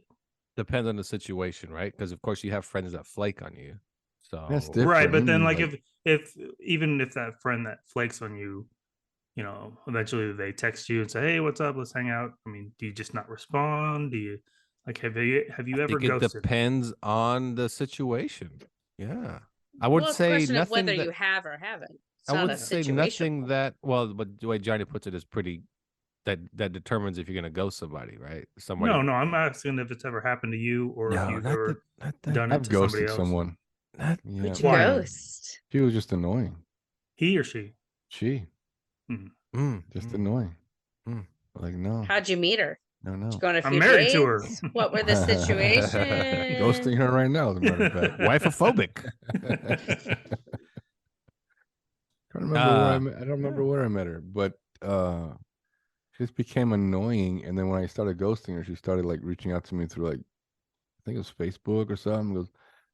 Depends on the situation, right? Because of course you have friends that flake on you. So That's different. Right, but then Like- if even if that friend that flakes on you, eventually they text you and say, "Hey, what's up? Let's hang out." I mean, do you just not respond? Do you have you I ever think it ghosted? depends on the situation. Yeah. I would Well, it's a say question of nothing whether that, you have or haven't. It's I not would a say situational nothing one. that but the way Johnny puts it is pretty that determines if you're gonna ghost somebody, right? Somebody No, I'm asking if it's ever happened to you or if you've not ever that, not that. done it I've to somebody ghosted else. someone. Not, Yeah, Would you Why? ghost? she was just annoying. He or she? She just annoying. Mm. Like no, How'd you meet her? no. Did you go on a I'm few married to her. dates? What were the situations? Ghosting her right now, as a matter of fact. Wifeophobic. I don't remember where I met. I don't remember where I met her, but she just became annoying. And then when I started ghosting her, she started like reaching out to me through like I think it was Facebook or something.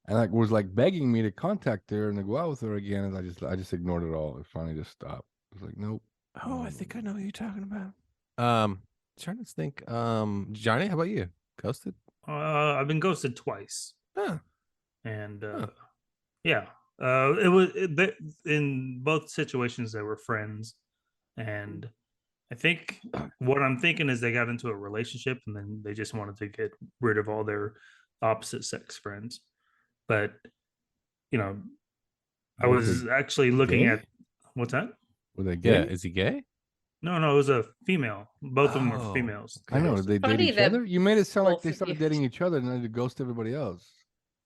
And was like begging me to contact her and to go out with her again. And I just ignored it all. It finally just stopped. I was like, nope. Oh, I think I know who you're talking about. Trying to think. Johnny, how about you? Ghosted? I've been ghosted twice, Huh. and Huh. yeah, in both situations they were friends, and I think what I'm thinking is they got into a relationship and then they just wanted to get rid of all their opposite sex friends. But I Was was it actually looking gay? at what's that? Were they Yeah. gay? Is he gay? No, it was a female. Both of them were Oh, females. I know. Did they date Funny each that other? You made it sound like both they of started you- dating each other and then they ghost everybody else.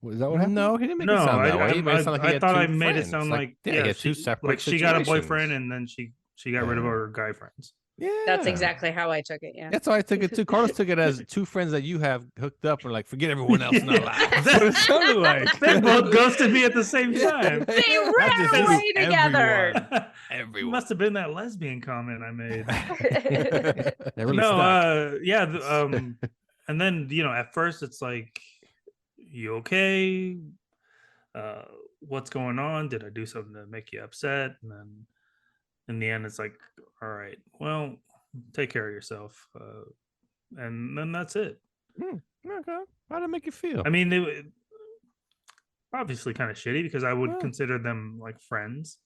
Is that what happened? No, he didn't make No, it sound that I, way. He made it sound like he I had thought two I made friends. it sound like he had two separate like she got a boyfriend situations. and then she got rid of Yeah. her guy friends. Yeah. That's exactly how I took it. Yeah. That's how I took it too. Carlos took it as two friends that you have hooked up and like forget everyone else in our lives. That's what it sounded like. They both ghosted me at the same time. They Not ran just you, away together. everyone. It Everyone. must have been that lesbian comment I made. That really No, stuck. yeah, and then at first it's like, you okay? What's going on? Did I do something to make you upset? And then in the end, it's like, all right, well, take care of yourself, and then that's it. Okay. How'd it make you feel? I mean, they obviously kind of shitty because I would Yeah. consider them like friends.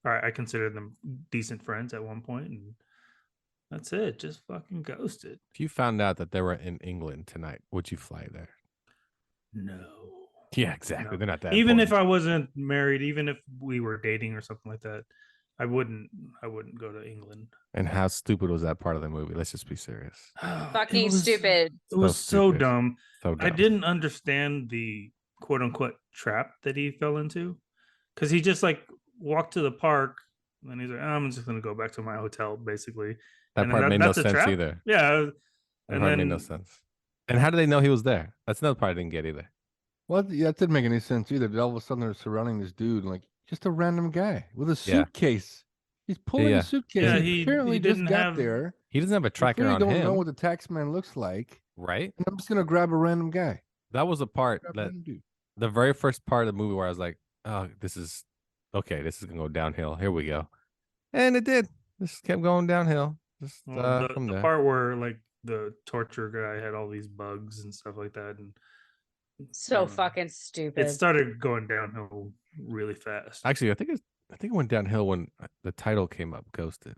Or I considered them decent friends at one point, and that's it. Just fucking ghosted. If you found out that they were in England tonight, would you fly there? No. Yeah, exactly. No. They're not that. Even if important. I wasn't married, even if we were dating or something like that, I wouldn't go to England. And how stupid was that part of the movie? Let's just be serious. Fucking stupid. It was so stupid. dumb. So I dumb. didn't understand the quote unquote trap that he fell into, because he just like walked to the park and then he's like, I'm just gonna go back to my hotel, basically. That And part then made no that's a sense trap? either. Yeah. That And part made then no sense. And how did they know he was there? That's another part I didn't get either. Well, yeah, that didn't make any sense either. All of a sudden, they're surrounding this dude, like just a random guy with a Yeah. suitcase. He's pulling yeah. a suitcase. Yeah, he he apparently just didn't got have- there. He doesn't have a You tracker clearly on don't him, know what the tax man looks like. right? And I'm just gonna grab a random guy. That was the part Grab a that random dude. the very first part of the movie where I was like, "Oh, this is okay. This is gonna go downhill. Here we go," and it did. Just kept going downhill. Just well, from the there. part where like the torture guy had all these bugs and stuff like that, and So Mm. fucking stupid. it started going downhill really fast. Actually, I think it went downhill when the title came up, Ghosted.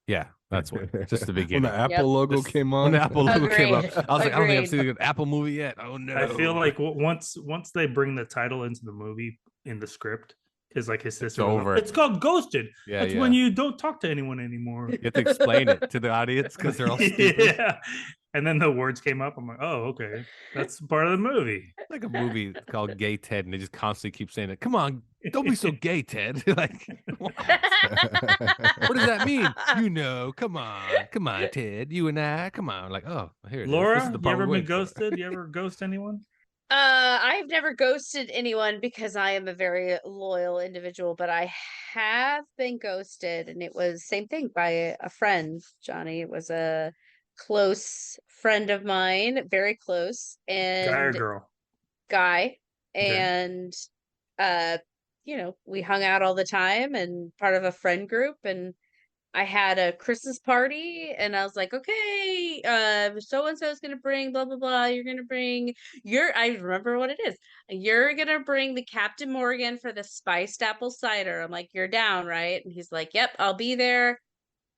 Yeah, that's when. Just the When beginning. the Apple Yep. logo Just- came on. When the Apple logo came up, Agreed. I was like, I don't think I've Agreed. seen an Apple movie yet. Oh no! I feel like once they bring the title into the movie in the script, because like his sister, was like, over. it's called Ghosted. Yeah, That's yeah. when you don't talk to anyone anymore. You have to explain it to the audience because they're all stupid. Yeah. And then the words came up. I'm like, oh, okay, that's part of the movie. Like a movie called Gay Ted, and they just constantly keep saying it. Come on, don't be so gay, Ted. Like, what? What does that mean? You know, come on, Ted. You and I, come on. Like, oh, here it is. This Laura, is the you part ever we're been waiting for. ghosted? You ever ghost anyone? I've never ghosted anyone because I am a very loyal individual, but I have been ghosted, and it was same thing by a friend, Johnny. It was a close friend of mine, very close, Guy or and girl? guy. Okay. And we hung out all the time and part of a friend group, and I had a Christmas party, and I was like, okay, so and so is gonna bring blah blah blah. You're gonna bring I remember what it is. You're gonna bring the Captain Morgan for the spiced apple cider. I'm like, you're down, right? And he's like, yep, I'll be there.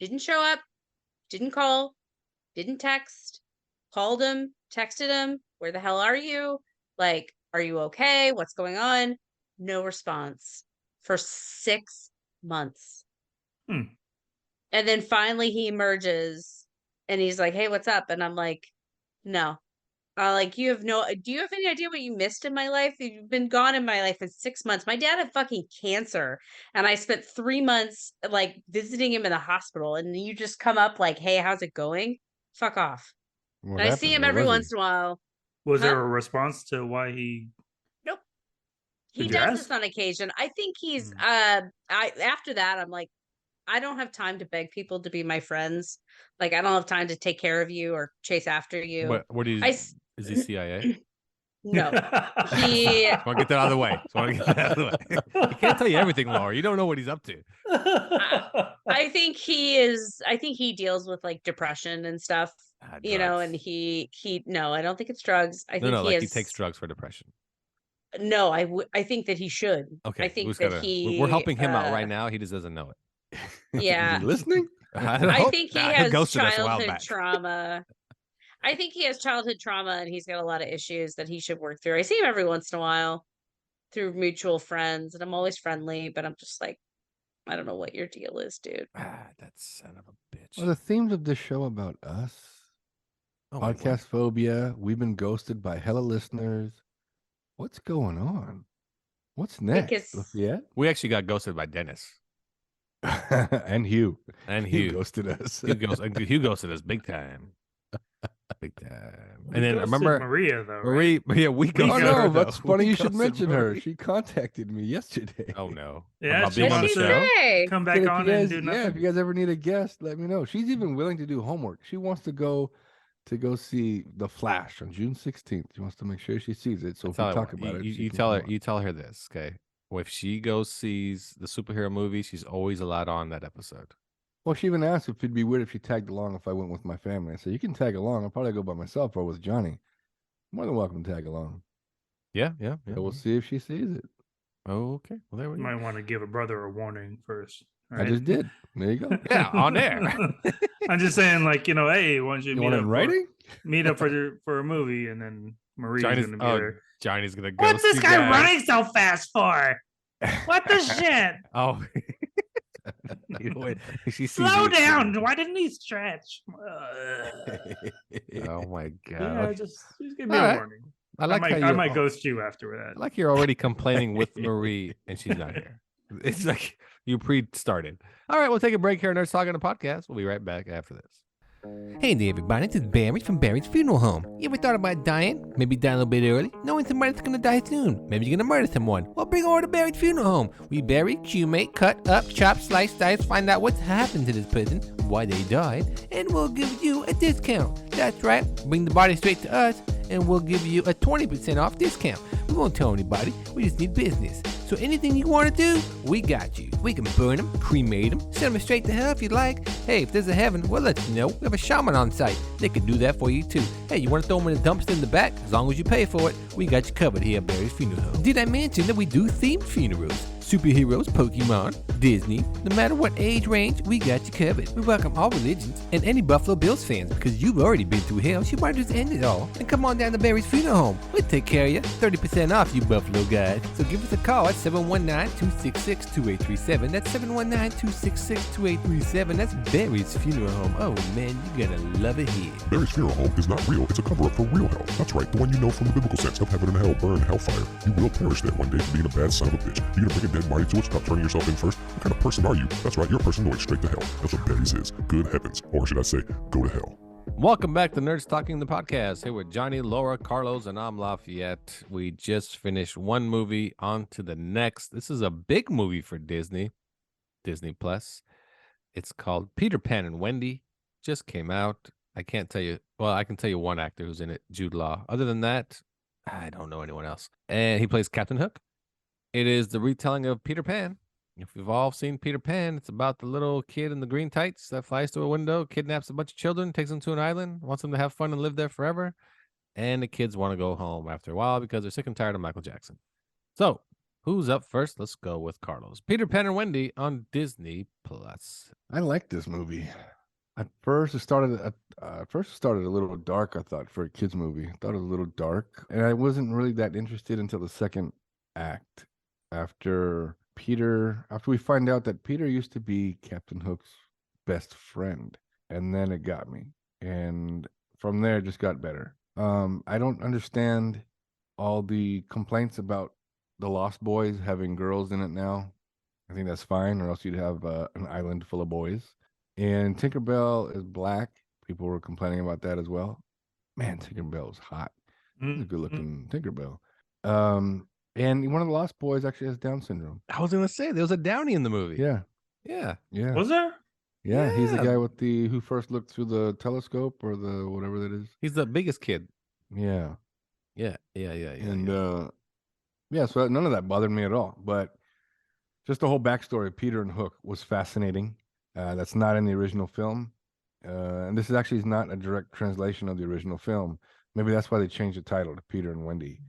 Didn't show up, didn't call, didn't text, called him, texted him, where the hell are you? Like, are you okay? What's going on? No response for 6 months. And then finally he emerges and he's like, hey, what's up? And I'm like, no. Do you have any idea what you missed in my life? You've been gone in my life for 6 months. My dad had fucking cancer, and I spent 3 months like visiting him in the hospital, and you just come up like, hey, how's it going? Fuck off. What And I see happened? him Where every was he? once in a while. Was Huh? there a response to why he? Nope. He Did you does ask? this on occasion. I think he's Hmm. after that I'm like, I don't have time to beg people to be my friends. Like, I don't have time to take care of you or chase after you. What is? I s- Is he CIA? No. He Just want to get that out of the way. Just want to get that out of the way. He can't tell you everything, Laura. You don't know what he's up to. I think he deals with like depression and stuff, and Drugs. he no, I don't think it's drugs. I think Like he has takes drugs for depression. No, I think that he should. Okay, I think who's that gotta- we're helping him out right now. He just doesn't know it. Yeah. Is he listening? I think he has ghosted us a while childhood back. trauma. I think he has childhood trauma, and he's got a lot of issues that he should work through. I see him every once in a while through mutual friends, and I'm always friendly, but I'm just like, I don't know what your deal is, dude. That son of a bitch. Are the themes of this show about us? Oh, my Podcast phobia. We've been ghosted by hella listeners. What's going on? What's next? it's- Lafayette? We actually got ghosted by Dennis And Hugh. and Hugh Hugh. ghosted us. Hugh ghosted us big time. Big time. We And then I ghosted remember Maria though. Right? Marie. Yeah, we Oh ghosted got her, no, though. that's We funny you should ghosted mention her. Marie. She contacted me yesterday. Oh no. Yeah, About she being on the wants to show. Say? Come Said back if on you and guys- do nothing. Yeah, if you guys ever need a guest, let me know. She's even willing to do homework. She wants to go see The Flash on June 16th. She wants to make sure she sees it. So if That's how we I talk want. about it, You, she you can tell come her. on. You tell her this, okay? Well, if she goes sees the superhero movie, she's always allowed on that episode. Well, she even asked if it'd be weird if she tagged along if I went with my family. I said, you can tag along. I'll probably go by myself or with Johnny. More than welcome to tag along. Yeah. So we'll see if she sees it. Okay. Well, there we You go. might want to give a brother a warning first. I just did. There you go. Yeah, on air. I'm just saying, like, hey, why don't you You meet want it up in writing? meet up for a movie, and then Marie's Johnny's gonna be there. Johnny's gonna go. What's this guy running so fast for? What the shit? Oh, she sees Slow you. down! Why didn't he stretch? Oh my Yeah, god! just give me All a right. warning. I like how I you're. might ghost you after I that. like you're already complaining with Marie and she's not here. It's like you pre-started. All right, we'll take a break here. Nurse Talking the podcast. We'll be right back after this. Hey there, everybody. This is Barry from Barry's Funeral Home. You ever thought about dying? Maybe die a little bit early? Knowing somebody's gonna die soon. Maybe you're gonna murder someone. Well, bring over to Barry's Funeral Home. We bury, cremate, cut up, chop, slice, dice, find out what's happened to this person, why they died, and we'll give you a discount. That's right. Bring the body straight to us, and we'll give you a 20% off discount. We won't tell anybody. We just need business. So anything you want to do, we got you. We can burn them, cremate them, send them straight to hell if you'd like. Hey, if there's a heaven, we'll let you know. We have a shaman on site. They can do that for you too. Hey, you want to throw them in the dumpster in the back? As long as you pay for it, we got you covered here at Barry's Funeral Home. Did I mention that we do themed funerals? Superheroes, Pokemon, Disney, no matter what age range, we got you covered. We welcome all religions and any Buffalo Bills fans because you've already been through hell, so you might just end it all. And come on down to Barry's Funeral Home. We'll take care of you. 30% off, you Buffalo guys. So give us a call at 719-266-2837. That's 719-266-2837. That's Barry's Funeral Home. Oh man, you're gonna love it here. Barry's Funeral Home is not real. It's a cover-up for real hell. That's right, the one you know from the biblical sense of heaven and hell, burn, hellfire. You will perish there one day for being a bad son of a bitch. You're gonna bring a dead body to it, stop turning yourself in first. What kind of person are you? That's right, you're a person going straight to hell. That's what Barry's is. Good heavens. Or should I say, go to hell. Welcome back to Nerds Talking the podcast. Here with Johnny, Laura, Carlos, and I'm Lafayette. We just finished one movie, on to the next. This is a big movie for Disney Plus. It's called Peter Pan and Wendy. Just came out. I can't tell you. Well, I can tell you one actor who's in it, Jude Law. Other than that, I don't know anyone else. And he plays Captain Hook. It is the retelling of Peter Pan. If you've all seen Peter Pan, it's about the little kid in the green tights that flies through a window, kidnaps a bunch of children, takes them to an island, wants them to have fun and live there forever. And the kids want to go home after a while because they're sick and tired of Michael Jackson. So, who's up first? Let's go with Carlos. Peter Pan and Wendy on Disney Plus. I like this movie. At first, it started a little dark. I thought for a kids movie, I thought it was a little dark, and I wasn't really that interested until the second act. After we find out that Peter used to be Captain Hook's best friend, and then it got me, and from there it just got better. I don't understand all the complaints about the Lost Boys having girls in it now. I think that's fine, or else you'd have an island full of boys. And Tinkerbell is black. People were complaining about that as well. Man, Tinkerbell was hot. She's a good-looking Tinkerbell. And one of the Lost Boys actually has Down syndrome. I was gonna say there was a Downy in the movie. Yeah. Was there? Yeah, he's the Yeah. guy with who first looked through the telescope or the whatever that is. He's the biggest kid. Yeah. And So none of that bothered me at all. But just the whole backstory of Peter and Hook was fascinating. That's not in the original film. And this is actually not a direct translation of the original film. Maybe that's why they changed the title to Peter and Wendy.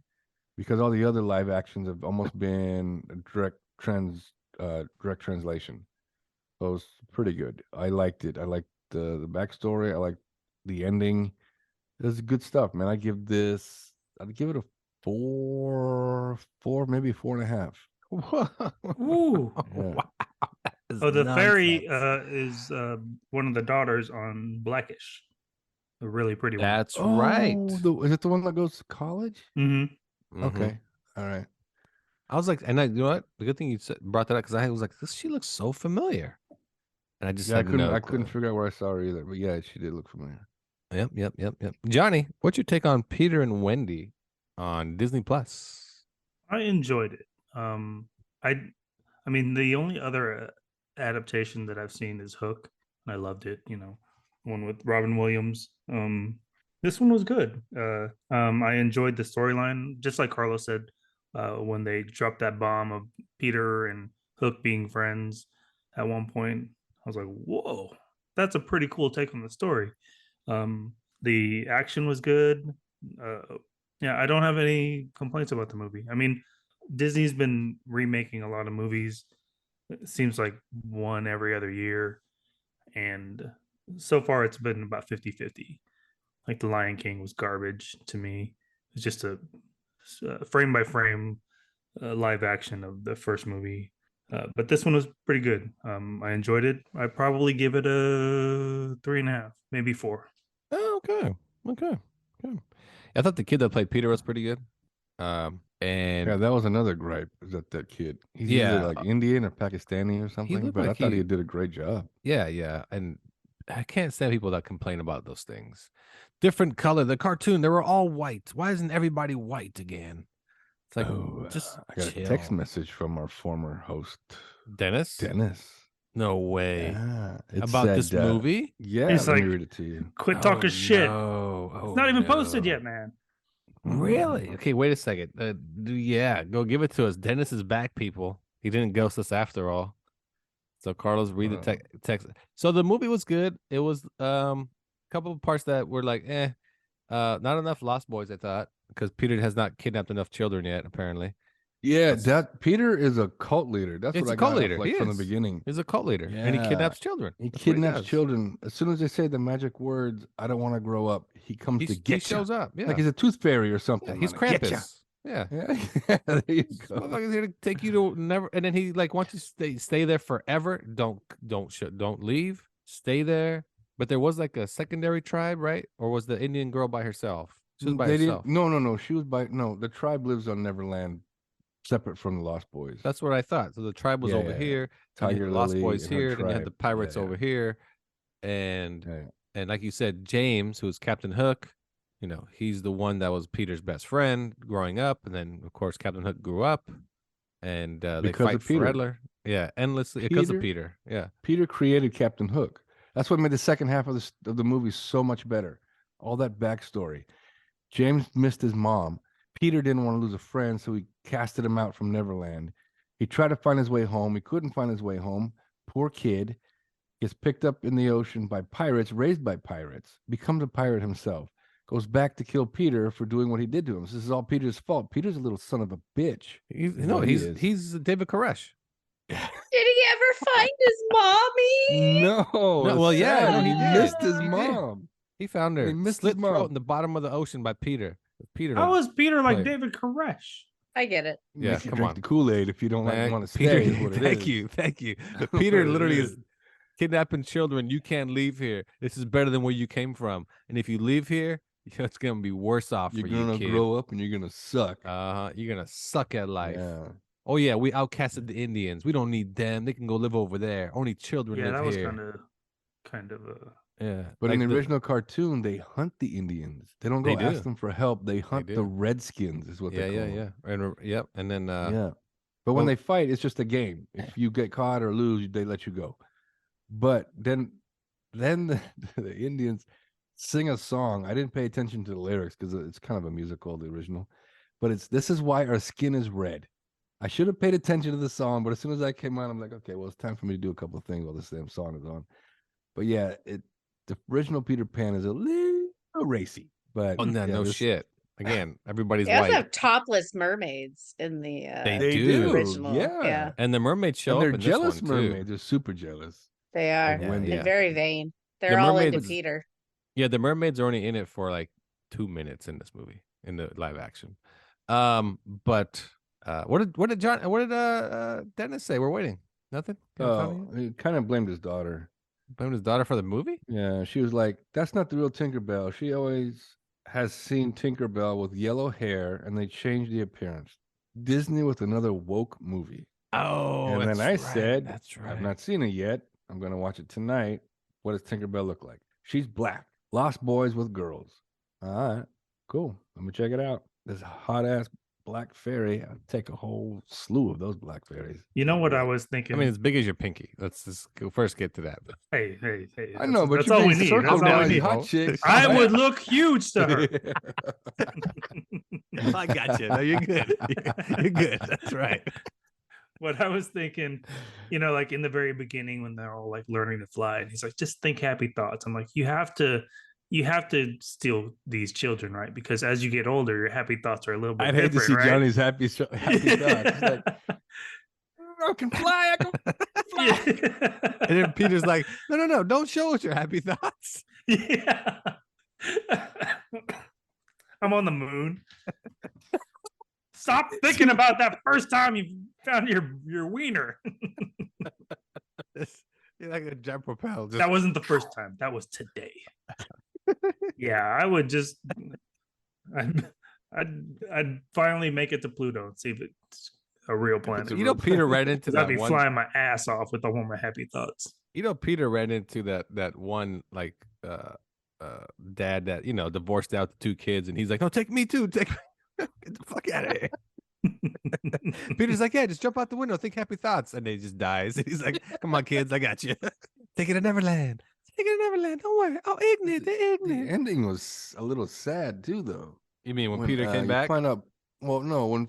Because all the other live actions have almost been a direct translation. So it was pretty good. I liked it. I liked the backstory. I liked the ending. It was good stuff, man. I'd give it a 4, maybe 4.5. Ooh. Yeah. Oh, the fairy is one of the daughters on Blackish. A really pretty one. That's right. Is it the one that goes to college? Mm-hmm. Okay. All right. I was like, and you know what? The good thing you brought that up because I was like, she looks so familiar, and I just I had couldn't clue. figure out where I saw her either. But yeah, she did look familiar. Yep. Johnny, what's your take on Peter and Wendy on Disney Plus? I enjoyed it. I mean, the only other adaptation that I've seen is Hook, and I loved it. One with Robin Williams. This one was good. I enjoyed the storyline, just like Carlos said, when they dropped that bomb of Peter and Hook being friends at one point. I was like, whoa, that's a pretty cool take on the story. The action was good. I don't have any complaints about the movie. I mean, Disney's been remaking a lot of movies. It seems like one every other year. And so far it's been about 50-50. Like The Lion King was garbage to me. It's just a frame by frame live action of the first movie. But this one was pretty good. I enjoyed it. I probably give it a 3.5, maybe 4. Oh, okay. Okay. I thought the kid that played Peter was pretty good. And Yeah, that was another gripe. Is that kid? He's Yeah, either like Indian or Pakistani or something. looked But I like thought he- he did a great job. yeah. And I can't stand people that complain about those things. Different color. The cartoon, they were all white. Why isn't everybody white again? It's like, just I got chill. a text message from our former host, Dennis? No way. Yeah, it About this said, movie? Yeah, He's let me like, read it to you. Quit talking shit. No. It's not even posted yet, man. Really? Okay, wait a second. Yeah, go give it to us. Dennis is back, people. He didn't ghost us after all. So Carlos, read the text. So the movie was good. It was a couple of parts that were like, not enough Lost Boys, I thought, because Peter has not kidnapped enough children yet, apparently. Yeah, that Peter is a cult leader. That's It's what a I cult got leader. off, like He from the is. beginning. He's a cult leader, and he kidnaps children. He That's what kidnaps does. children. As soon as they say the magic words, "I don't want to grow up," he comes to He get you. shows up. Yeah, Like he's a tooth fairy or yeah, something. he's I'm gonna get ya. Krampus. Yeah. Yeah, there you This go. motherfucker's here to take you to never, and then he like wants you to stay there forever. Don't leave. Stay there. But there was like a secondary tribe, right? Or was the Indian girl by herself? She was by They herself. didn't. No. She was by. No, the tribe lives on Neverland, separate from the Lost Boys. That's what I thought. So the tribe was Yeah, over yeah. here. Tiger the Lost Lily Boys and her here. Then you had the tribe. pirates Yeah, over here, and yeah. and like you said, James, who's Captain Hook. You know, he's the one that was Peter's best friend growing up, and then of course Captain Hook grew up, and they Because fight of Peter. forever. Yeah, endlessly because of Peter. Yeah, Peter created Captain Hook. That's what made the second half of the movie so much better. All that backstory. James missed his mom. Peter didn't want to lose a friend, so he casted him out from Neverland. He tried to find his way home. He couldn't find his way home. Poor kid. Gets picked up in the ocean by pirates, raised by pirates, becomes a pirate himself, goes back to kill Peter for doing what he did to him. This is all Peter's fault. Peter's a little son of a bitch. he's David Koresh. Did he ever find his mommy? No. well, yeah, no, he did. missed his He did. mom. He found her He missed slit his mom. throat in the bottom of the ocean by Peter. Peter. How was Peter like Play. David Koresh? I get it. Yeah, Make you come drink on. the Kool-Aid if you don't Man, want to Peter, stay. is what it thank is. you. But What Peter it literally is. is kidnapping children. You can't leave here. This is better than where you came from. And if you leave here, it's gonna be worse off You're for you, gonna kid. grow up and you're gonna suck. You're gonna suck at life. Yeah. Oh yeah, we outcasted the Indians. We don't need them. They can go live over there. Only children Yeah, live that was here. kind of Yeah, But like in the original cartoon, they hunt the Indians. They don't go They ask do. them for help. They hunt do. the Redskins, is what they call them. And yep, and then Yeah. But when well- they fight, it's just a game. If you get caught or lose, they let you go. But then the Indians sing a song. I didn't pay attention to the lyrics because it's kind of a musical, the original. But this is why our skin is red. I should have paid attention to the song, but as soon as I came on, I'm like, okay, well, it's time for me to do a couple of things while this damn song is on. But yeah, the original Peter Pan is a little racy. But oh no, yeah, no this- shit. Again, everybody's They also white, have topless mermaids in the They They do. do. original. Yeah. and the mermaids show And up they're in jealous this one too. mermaids. They're super jealous. They are. Of Wendy. And very vain. They're The all into mermaids- Peter. Yeah, the mermaids are only in it for like 2 minutes in this movie, in the live action. But what did Dennis say? We're waiting. Nothing. He kind of blamed his daughter. Blamed his daughter for the movie. Yeah, she was like, "That's not the real Tinkerbell. She always has seen Tinkerbell with yellow hair, and they changed the appearance." Disney with another woke movie. Oh, And then that's I right, said, "That's right." "I've not seen it yet. I'm going to watch it tonight. What does Tinkerbell look like? She's black. Lost boys with girls. All right, cool. Let me check it out. This hot ass black fairy. I'll take a whole slew of those black fairies. You know what I was thinking? I mean, it's big as your pinky. Let's just first get to that. hey. I know, but that's you're all we being need. circled That's all now we as need. hot chicks. I would look huge to her. I got you. No, you're good. You're good. That's right. What I was thinking, like in the very beginning when they're all like learning to fly, and he's like, just think happy thoughts. I'm like, you have to steal these children, right? Because as you get older, your happy thoughts are a little bit I'd hate to different, see right? Johnny's happy thoughts. It's like, I can fly. I can fly. And then Peter's like, no, don't show us your happy thoughts. Yeah. I'm on the moon. Stop thinking about that first time you found your wiener. You're like a jet propel. Just... That wasn't the first time. That was today. Yeah, I would just I'd finally make it to Pluto and see if it's a real planet. You know, Peter ran into that. I'd be flying my ass off with all my happy thoughts. You know, Peter ran into that one like dad that, you know, divorced out the 2 kids, and he's like, "No, take me too. Take me. Get the fuck out of here." Peter's like, "Yeah, just jump out the window, think happy thoughts," and he just dies. And he's like, "Come on, kids, I got you. Take it to Neverland. Take it to Neverland. Don't worry. Oh, ignorant. They're ignorant." The ending was a little sad too, though. You mean when Peter came you back? Find out. Well, no, when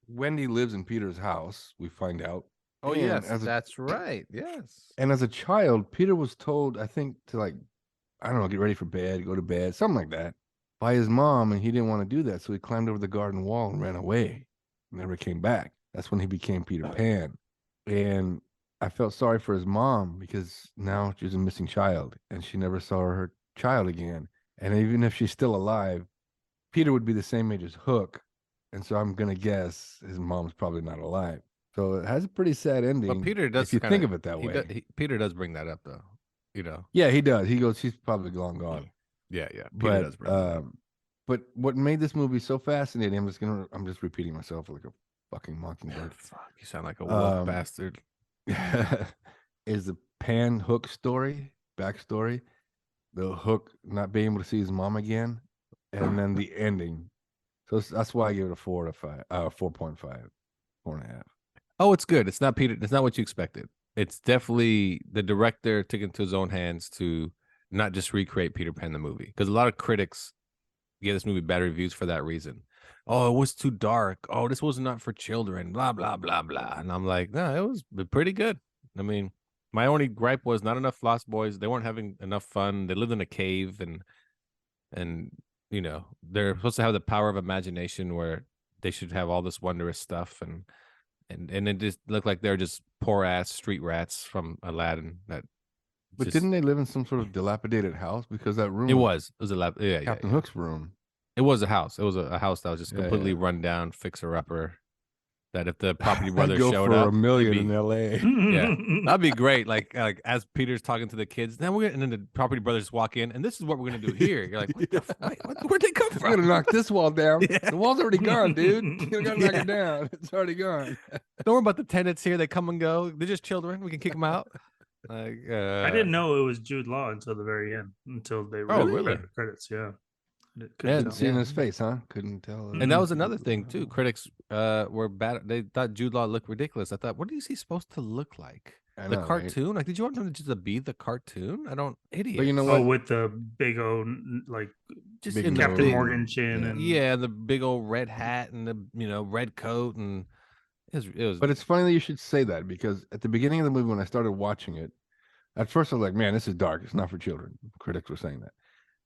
Wendy lives in Peter's house, we find out. Oh, And yes, as a- that's right. Yes. And as a child, Peter was told, I think, to like, I don't know, get ready for bed, go to bed, something like that, by his mom, and he didn't want to do that, so he climbed over the garden wall and ran away. Never came back. That's when he became Peter Pan. And I felt sorry for his mom because now she's a missing child, and she never saw her child again. And even if she's still alive, Peter would be the same age as Hook, and so I'm gonna guess his mom's probably not alive. So it has a pretty sad ending. But Peter does, if you think of it that way. Peter does bring that up, though. You know. Yeah, he does. He goes, she's probably long gone. Yeah. Peter But does bring that up. but what made this movie so fascinating? I'm just repeating myself like a fucking mockingbird. Fuck, you sound like a woke bastard. Is the Pan Hook story, backstory, the Hook not being able to see his mom again, and then the ending. So that's why I give it a 4 to 5, 4.5, 4.5. Oh, it's good. It's not Peter. It's not what you expected. It's definitely the director took it into his own hands to not just recreate Peter Pan the movie, because a lot of critics gave this movie bad reviews for that reason. Oh, it was too dark. Oh, this was not for children. Blah blah blah blah. And I'm like, no, it was pretty good. I mean, my only gripe was not enough Lost Boys. They weren't having enough fun. They lived in a cave, and you know, they're supposed to have the power of imagination where they should have all this wondrous stuff, and it just looked like they're just poor ass street rats from Aladdin. But didn't they live in some sort of dilapidated house? Because that room It was a Captain Hook's room. It was a house. It was a house that was just Yeah, completely yeah. run down, fixer upper. That if the property I'd brothers go showed for up, $1 million it'd in be- L.A. Yeah, that'd be great. Like as Peter's talking to the kids, then and then the property brothers walk in, and this is what we're gonna do here. You're like, what the where'd they come I'm from? gonna knock this wall down. Yeah. The wall's already gone, dude. You gotta knock Yeah. it down. It's already gone. Don't worry about the tenants here. They come and go. They're just children. We can kick them out. Like I didn't know it was Jude Law until the very end, until they really? the credits. Yeah, Yeah, Couldn't see in his face, huh? Couldn't tell. And that was another thing too. Critics were bad. They thought Jude Law looked ridiculous. I thought, what is he supposed to look like? I The know, right? cartoon? Like, did you want him to just be the cartoon? I don't, idiot. But you know Oh, what? with the big old like just Big in the Captain big- Morgan chin and Yeah, the big old red hat and the red coat, and it was. But it's funny that you should say that, because at the beginning of the movie, when I started watching it, at first I was like, man, this is dark. It's not for children. Critics were saying that.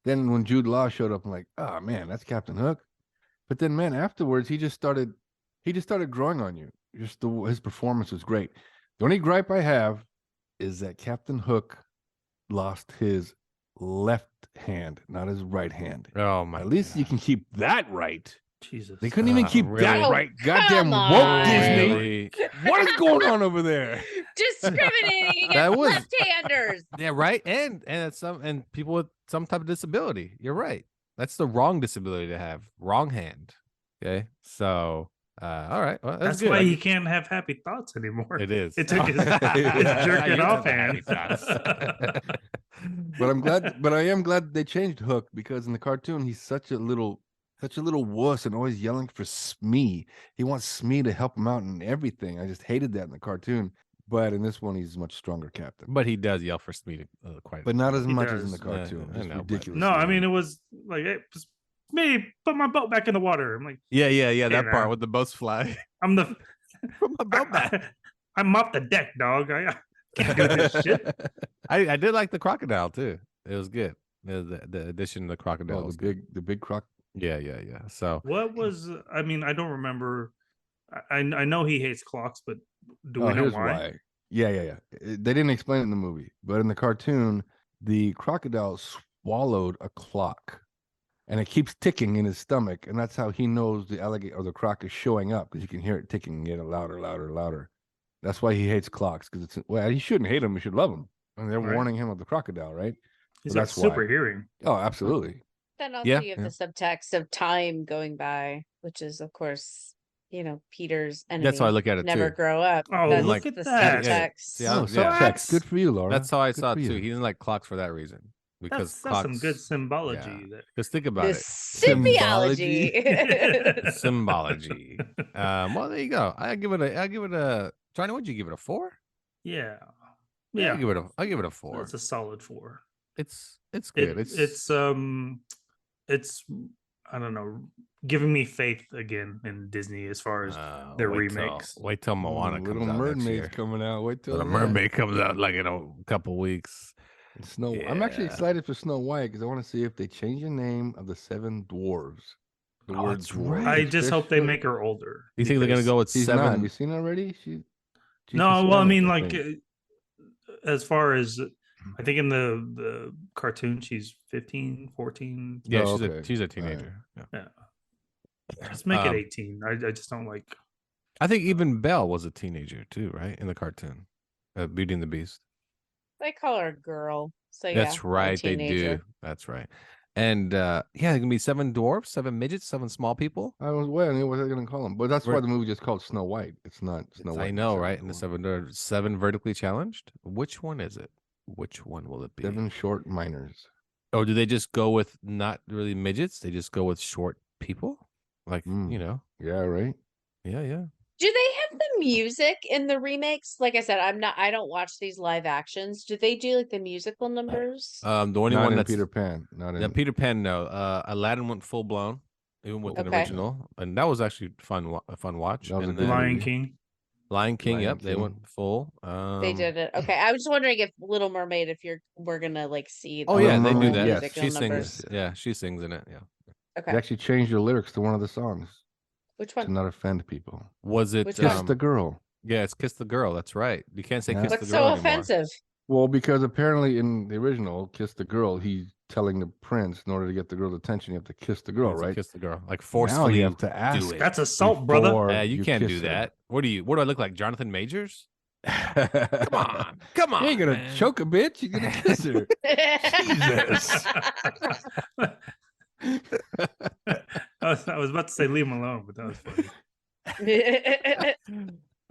Then when Jude Law showed up, I'm like, oh man, that's Captain Hook. But then, man, afterwards he just started growing on you. His performance was great. The only gripe I have is that Captain Hook lost his left hand, not his right hand. oh my! At least you can keep that right. Jesus. They couldn't even keep really? that Oh, right. Goddamn come woke on. Disney. Really? What is going on over there? Discriminating That against was- left-handers. Yeah, right. And it's and people with some type of disability. You're right. That's the wrong disability to have. Wrong hand. Okay. So, all right. Well, That's good. why he can't have happy thoughts anymore. It is. It took his, Yeah. jerking You off have hand. happy thoughts. But I am glad they changed Hook, because in the cartoon he's such a little wuss and always yelling for Smee. He wants Smee to help him out in everything. I just hated that in the cartoon. But in this one, he's a much stronger captain. But he does yell for Speed quite. But not as He much as in does. the cartoon. I It's know, but- ridiculous. No, I mean it was like, hey, me, put my boat back in the water. I'm like, Yeah. That Hey, part man. with the boats fly. I'm the Put my boat back. I'm off the deck, dog. I can't do this shit. I did like the crocodile too. It was good. The addition of the crocodile. Oh, was the big croc. Yeah. So What was? I mean, I don't remember. I know he hates clocks, but Do we know here's why? Yeah. They didn't explain it in the movie, but in the cartoon, the crocodile swallowed a clock, and it keeps ticking in his stomach, and that's how he knows the alligator or the croc is showing up, because you can hear it ticking and getting louder. That's why he hates clocks, because he shouldn't hate them, he should love them. And they're Right. warning him of the crocodile, right? He's So got that's super why. hearing. Oh, absolutely. Then also Yeah, you have yeah. the subtext of time going by, which is of course, Peter's enemy. That's how I look at it Never too. grow up. Oh, That's look at the that. subtext. See, Oh, yeah. subtext. Good for you, Laura. That's how I Good saw for it too. you. He doesn't like clocks for that reason. Because That's clocks, some good symbology there. Because think about The it. symbiology. Symbology. Well, there you go. I'll give it a Johnny, what'd you give it, a 4? Yeah. I'll give it a 4. It's a solid 4. It's good. It's I don't know, giving me faith again in Disney as far as their remakes. Wait till Moana Little comes out next Mermaid's year. coming out. Wait till Little that. Mermaid comes out like in a couple weeks. And I'm actually Yeah. excited for Snow White, because I want to see if they change the name of the 7 dwarves. The Oh, word that's dwarf. right. I just hope they make her older. You think they're gonna go with She's not. Have 7? you seen her already? She's No, well, I mean, Hispanic, like, think. as far as I think in the cartoon, she's 15, 14. Yeah, Oh, she's okay. she's a teenager. Yeah. Yeah. Just make it 18. I just don't like. I think even Belle was a teenager too, right? In the cartoon, Beauty and the Beast. They call her a girl. So That's a right, they teenager. do. That's right. And yeah, there's gonna be 7 dwarfs, 7 midgets, 7 small people. I was wondering what they're going to call them, but that's why Right. the movie just called Snow White. It's not Snow White. I know, right? And the 7 vertically challenged. Which one is it? Which one will it be? 7 short minors. Or do they just go with not really midgets? They just go with short people, like Yeah, right. yeah. Do they have the music in the remakes? Like I said, I don't watch these live actions. Do they do like the musical numbers? The only Not one in that's Peter Pan. Not in Peter Pan. No, Aladdin went full blown, even with an Okay. original, and that was actually a fun watch. That was a And good then Lion movie. King. Lion King. Lion Yep, they King. went full. They did it. Okay, I was just wondering if Little Mermaid, if we're gonna like see. Oh the yeah, they do Mermaid, that. yes. musical She numbers. sings. Yeah, she sings in it. Yeah. Okay, They actually changed the lyrics to one of the songs which to one? not offend people. Was it? Which Kiss one? the girl. Yeah, it's Kiss the Girl. That's right. You can't say Yeah. Kiss What's the Girl so anymore. offensive? Well, because apparently in the original, Kiss the Girl, he's telling the prince, in order to get the girl's attention, you have to kiss the girl, You have to right? Kiss the girl, like Now forcefully. you have to ask. do it. That's assault, brother. before You can't kiss do her. that. What do I look like, Jonathan Majors? Come Come on. You ain't gonna man. choke a bitch. You're gonna kiss her. Jesus. I was about to say leave him alone, but that was funny.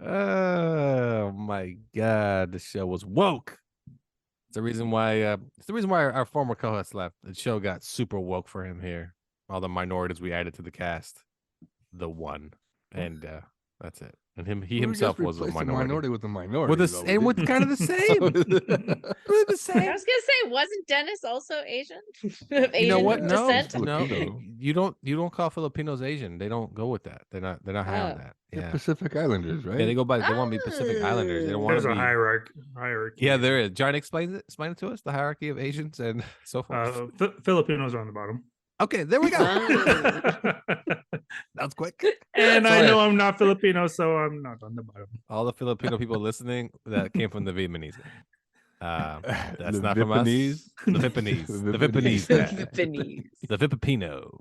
Oh my God, the show was woke. It's the reason why. It's the reason why our former co-host left. The show got super woke for him here. All the minorities we added to the cast, the one, and that's it. And he We himself just was a replaced the minority. with the minority. With though, the we and with didn't. kind of the same. Really the I same. was gonna say, wasn't Dennis also Asian? Of You know Asian what? No, descent? no, Filipino. you don't call Filipinos Asian. They don't go with that. They're not having Oh. that. They're Yeah. Pacific Islanders, right? Yeah, they go by. They want to be Pacific Islanders. They don't want There's to a be. hierarchy. Yeah, there is. Johnny, explain it to us. The hierarchy of Asians and so forth. Filipinos are on the bottom. Okay, there we go. Ah. That was quick. And I Sorry. know I'm not Filipino, so I'm not on the bottom. All the Filipino people listening, that came from the Vietnamese. That's The not from us. Vietnamese? The Vietnamese. The Vietnamese. Vietnamese. Vietnamese. The Vipipino.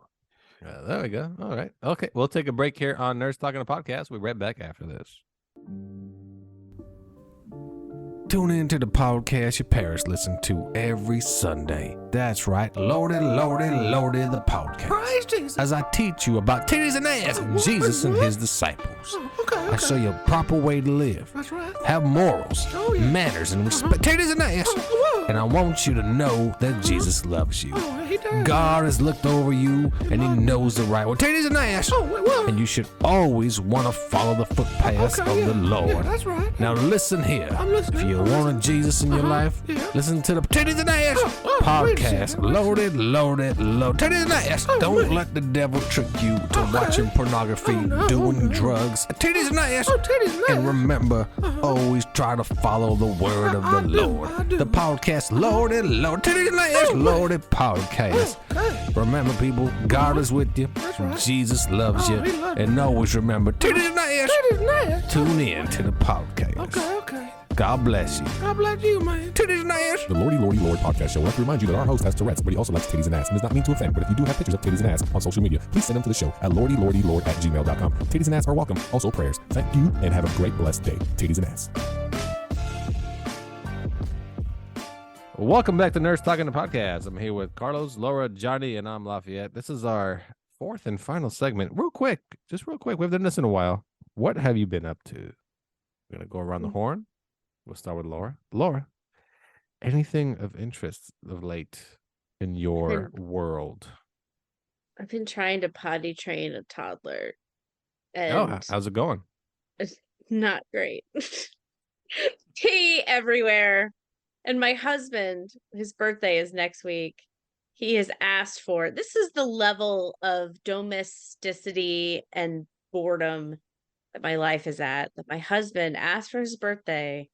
There we go. All right. Okay. We'll take a break here on Nerds Talking the Podcast. We'll be right back after this. Tune in to the podcast your parents listen to every Sunday. That's right. Lordy, Lordy, Lordy, the podcast. Praise Jesus. As I teach you about titties and ass and Jesus and his disciples. I show you a proper way to live. That's right. Have morals, manners, and respect. Titties and ass. And I want you to know that Jesus loves you. God has looked over you and he knows the right way. Titties and ass. And you should always want to follow the footpaths of the Lord. That's right. Now listen here. If you You want a Jesus in your life? Listen to the Titties and Ass podcast. Loaded. Titties and Ass. Don't let the devil trick you to watching pornography, doing drugs. Titties and Ass. And remember, always try to follow the word of the Lord. The podcast, loaded. Titties and Ass. Loaded podcast. Remember, people, God is with you. Jesus loves you. And always remember, Titties and Ass. Tune in to the podcast. Okay. God bless you. God bless you, man. Titties and ass. The Lordy podcast show would like to remind you that our host has Tourette's, but he also likes titties and ass, and does not mean to offend. But if you do have pictures of titties and ass on social media, please send them to the show at lordylord@gmail.com. Titties and ass are welcome. Also prayers. Thank you, and have a great, blessed day. Titties and ass. Welcome back to Nerds Talking the Podcast. I'm here with Carlos, Laura, Johnny, and I'm Lafayette. This is our fourth and final segment. Real quick. We haven't done this in a while. What have you been up to? We're going to go around the horn. We'll start with Laura. Laura, anything of interest of late in your world? I've been trying to potty train a toddler. Oh, And how's it going? it's not great. Pee everywhere. And my husband, his birthday is next week. He has asked for, this is the level of domesticity and boredom that my life is at, that my husband asked for his birthday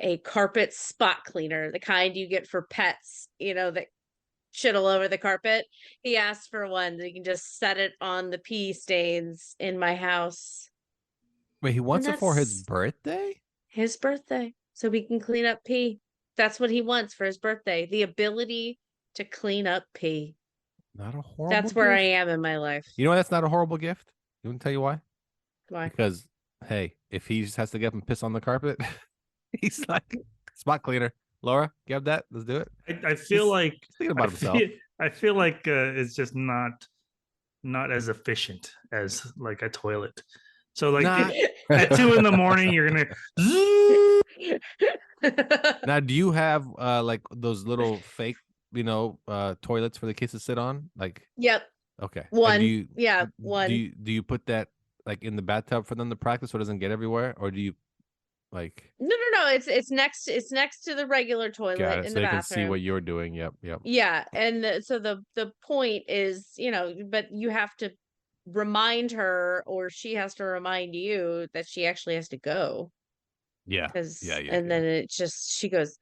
a carpet spot cleaner, the kind you get for pets, that shit all over the carpet. He asked for one that you can just set it on the pee stains in my house. Wait, he wants it for his birthday? His birthday, so we can clean up pee. That's what he wants for his birthday. The ability to clean up pee. Not a horrible That's where I gift. am in my life. You know why that's not a horrible gift? You want to tell you why? Why? Because, hey, if he just has to get up and piss on the carpet, he's like, spot cleaner. Laura, you have that? Let's do it. I feel like He's thinking about himself. I feel like it's just not as efficient as like a toilet. So like Nah. at 2 a.m, you're gonna. Now, do you have like those little fake, toilets for the kids to sit on? Like, Yep. okay. One. One. Do you put that like in the bathtub for them to practice so it doesn't get everywhere, or do you like? No. It's next to the regular toilet Got it. in So the they bathroom. can see what you're doing. Yep. Yeah, and so the point is, but you have to remind her, or she has to remind you that she actually has to go. Yeah. Because Yeah. and then it just she goes,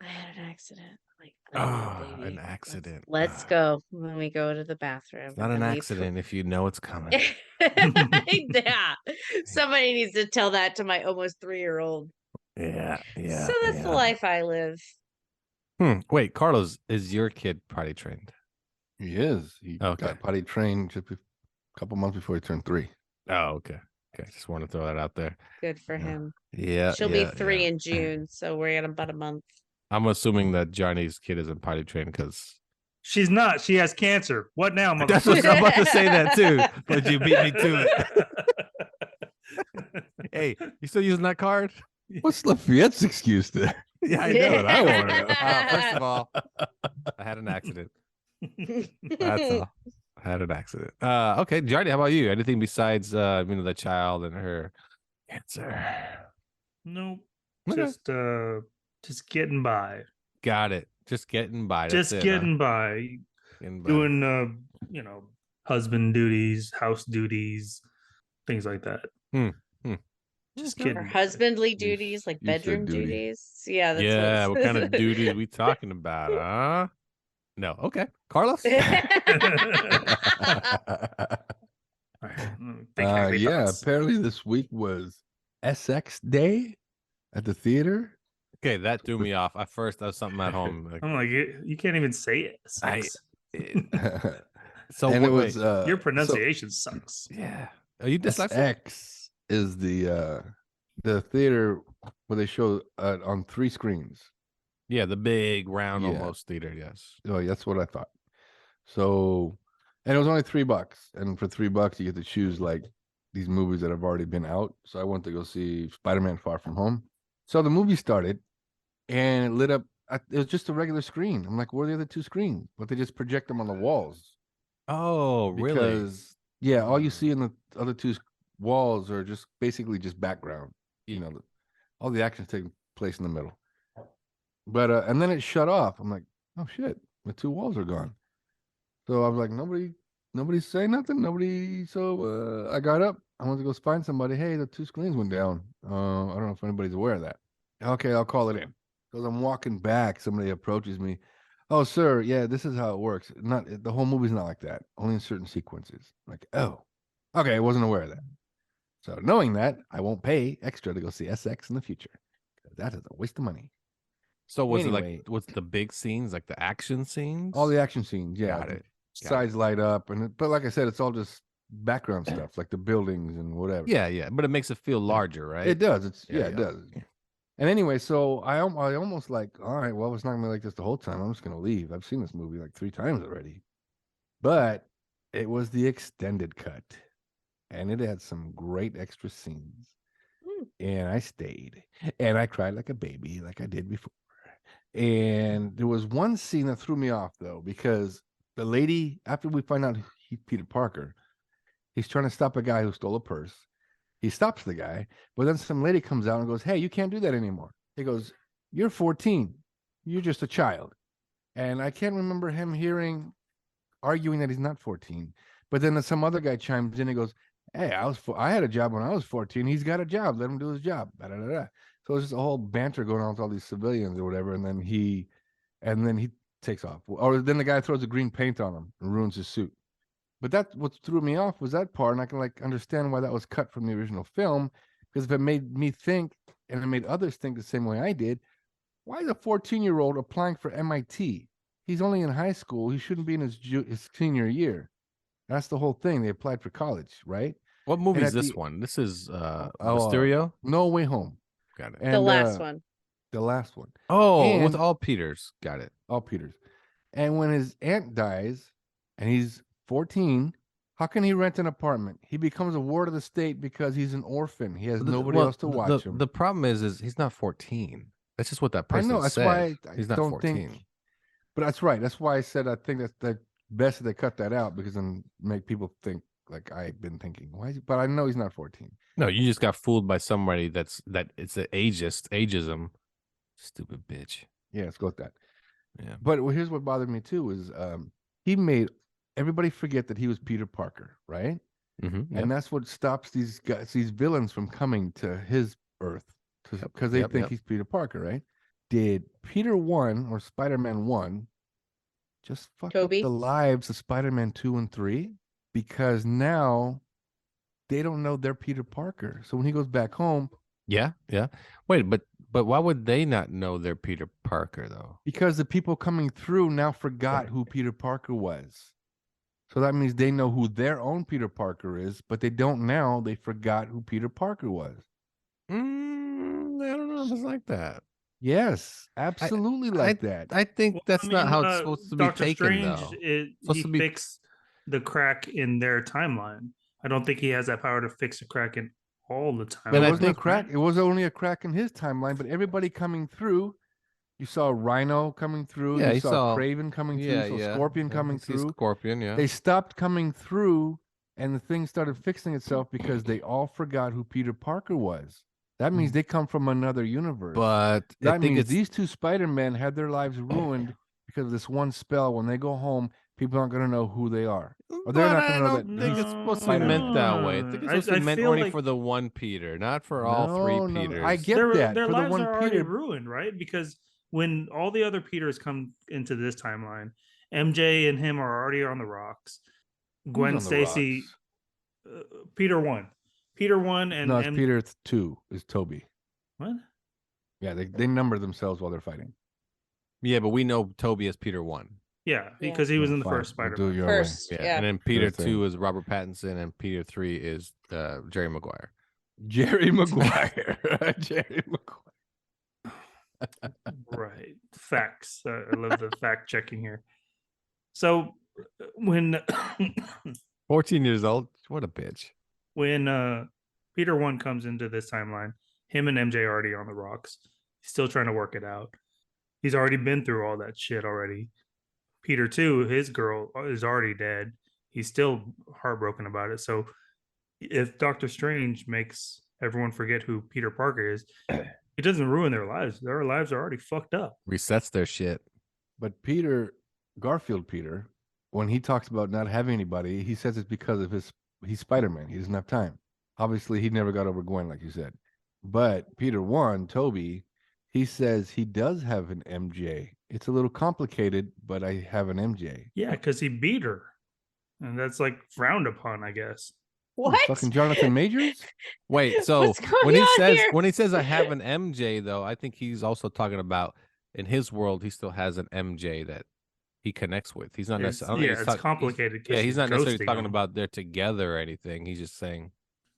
I had an accident. I'm like, Oh, baby, an accident. Let's go. When we go to the bathroom. It's not an accident if you know it's coming. Yeah. Somebody needs to tell that to my almost 3-year-old. Yeah. So that's the life I live. Wait, Carlos, is your kid potty trained? He is. He Okay. got potty trained just a couple months before he turned 3. Oh, okay. Just want to throw that out there. Good for him. Yeah. She'll be 3 in June, so we're at about a month. I'm assuming that Johnny's kid isn't potty trained because She's not. She has cancer. What now, that's what I'm about to say that too. motherfucker? But you beat me to it. Hey, you still using that card? What's Lafayette's excuse there? Yeah, I know it. I want to know. First of all, I had an accident. That's all. I had an accident. Okay, Johnny, how about you? Anything besides the child and her cancer? Nope. Okay. Just getting by. Got it. Just getting by. Just getting by. Doing husband duties, house duties, things like that. Just Or kidding. husbandly duties, like you said bedroom duty. duties. Yeah, that's Yeah, what what kind of duties we talking about, huh? No. Okay. Carlos? Yeah, apparently this week was SX Day at the theater. Okay, that threw me off. At first, that was something at home. Like, I'm like, you can't even say it. so and what, it was your pronunciation sucks. yeah. Are you dyslexic? SX is the theater where they show on 3 screens. Yeah, the big round Yeah. almost theater. Yes. Oh, that's what I thought. So, and it was only $3, and for $3 you get to choose like these movies that have already been out. So I went to go see Spider-Man: Far From Home. So the movie started, and it lit up. It was just a regular screen. I'm like, where are the other 2 screens? But they just project them on the walls. Oh, really? Because yeah, all you see in the other 2 walls are just basically just background. All the action's taking place in the middle. But and then it shut off. I'm like, oh shit, the two walls are gone. So I was like, nobody's saying nothing. Nobody. So I got up. I went to go find somebody. Hey, the two screens went down. I don't know if anybody's aware of that. Okay, I'll call it in. Because I'm walking back, somebody approaches me. Oh, sir, yeah, this is how it works. Not the whole movie's not like that. Only in certain sequences. Like, oh, okay, I wasn't aware of that. So knowing that, I won't pay extra to go see SX in the future. That is a waste of money. So was it Anyway. like what's the big scenes, like the action scenes? All the action scenes, yeah. Got it. Sides light up, but like I said, it's all just background stuff, like the buildings and whatever. Yeah, but it makes it feel larger, right? It does. Yeah, It does. And anyway, so I almost like, all right, well, it's not gonna be like this the whole time. I'm just gonna leave. I've seen this movie like 3 times already, but it was the extended cut, and it had some great extra scenes, and I stayed, and I cried like a baby, like I did before. And there was one scene that threw me off though, because the lady, after we find out he's Peter Parker, he's trying to stop a guy who stole a purse. He stops the guy, but then some lady comes out and goes, hey, you can't do that anymore. He goes, you're 14. You're just a child. And I can't remember him arguing that he's not 14. But then some other guy chimes in and goes, hey, I had a job when I was 14. He's got a job. Let him do his job. Da-da-da-da. So it's just a whole banter going on with all these civilians or whatever. And then he takes off. Or then the guy throws the green paint on him and ruins his suit. But what threw me off was that part, and I can like understand why that was cut from the original film, because if it made me think and it made others think the same way I did, why is a 14-year-old applying for MIT? He's only in high school. He shouldn't be in his senior year. That's the whole thing. They applied for college, right? What movie is this one? This is Mysterio? No Way Home. Got it. And, The last one. The last one. Oh, with And- all Peters. Got it. All Peters. And when his aunt dies and he's 14, how can he rent an apartment? He becomes a ward of the state because he's an orphan. He has nobody else to watch him. The problem is he's not 14. That's just what that I person know. That's said. why I He's not don't 14. think. But that's right. That's why I said I think that's the best that they cut that out, because then make people think like I've been thinking. But I know he's not 14. No, you just got fooled by somebody that it's an ageism. Stupid bitch. Yeah, let's go with that. Yeah. But here's what bothered me too is he made everybody forget that he was Peter Parker, right? Mm-hmm. And that's what stops these guys, these villains, from coming to his Earth, because they think he's Peter Parker, right? Did Peter 1 or Spider-Man 1 just fuck Toby? up the lives of Spider-Man 2 and 3? Because now they don't know they're Peter Parker. So when he goes back home, Yeah. Wait, but why would they not know they're Peter Parker though? because the people coming through now forgot who Peter Parker was. So that means they know who their own Peter Parker is, but they don't now. They forgot who Peter Parker was. I don't know if it's like that. Yes, absolutely like that. I think that's not how it's supposed to be Doctor taken, Strange, though. he fixed the crack in their timeline. I don't think he has that power to fix a crack in all the time. But It I wasn't a think- crack. It was only a crack in his timeline, but everybody coming through. You saw Rhino coming through. Yeah, you you saw saw- Craven coming through. You saw Scorpion coming I see through. Scorpion, yeah. They stopped coming through, and the thing started fixing itself because they all forgot who Peter Parker was. That means they come from another universe. But I that think means it's these two Spider-Men had their lives ruined because of this one spell. When they go home, people aren't going to know who they are. Or they're But not I going to know don't that. think these it's supposed to be Spider-Man meant that way. I think it's supposed to I be meant feel only like- for the one Peter, not for all three No, Peters. I get that. Their For the lives one are already Peter, ruined, right? Because when all the other Peters come into this timeline, MJ and him are already on the rocks. Gwen on the Stacy, rocks? Peter 1, and no, it's Peter 2 is Toby. What? Yeah, they number themselves while they're fighting. Yeah, but we know Toby as Peter 1. Yeah, because he was in the Fine, first we'll do Spider-Man. your way. First, yeah. And then Peter thing. 2 is Robert Pattinson, and Peter 3 is Jerry Maguire. Jerry Maguire. Jerry Maguire. Right. Facts. I love the fact checking here. So when 14 years old? What a bitch. when Peter 1 comes into this timeline, him and MJ are already on the rocks. He's still trying to work it out. He's already been through all that shit already. Peter 2, his girl is already dead. He's still heartbroken about it. So if Doctor Strange makes everyone forget who Peter Parker is, It doesn't ruin their lives. Their lives are already fucked up. Resets their shit. But Garfield Peter, when he talks about not having anybody, he says it's because of he's Spider-Man. He doesn't have time. Obviously, he never got over Gwen, like you said. But Peter 1, Toby, he says he does have an MJ. It's a little complicated, but I have an MJ. Yeah, because he beat her. And that's like frowned upon, I guess. What? Fucking Jonathan Majors? Wait, so What's going on here? when he says I have an MJ though, I think he's also talking about in his world he still has an MJ that he connects with. He's not necessarily It's complicated. 'cause he's not necessarily ghosting talking him. about they're together or anything. He's just saying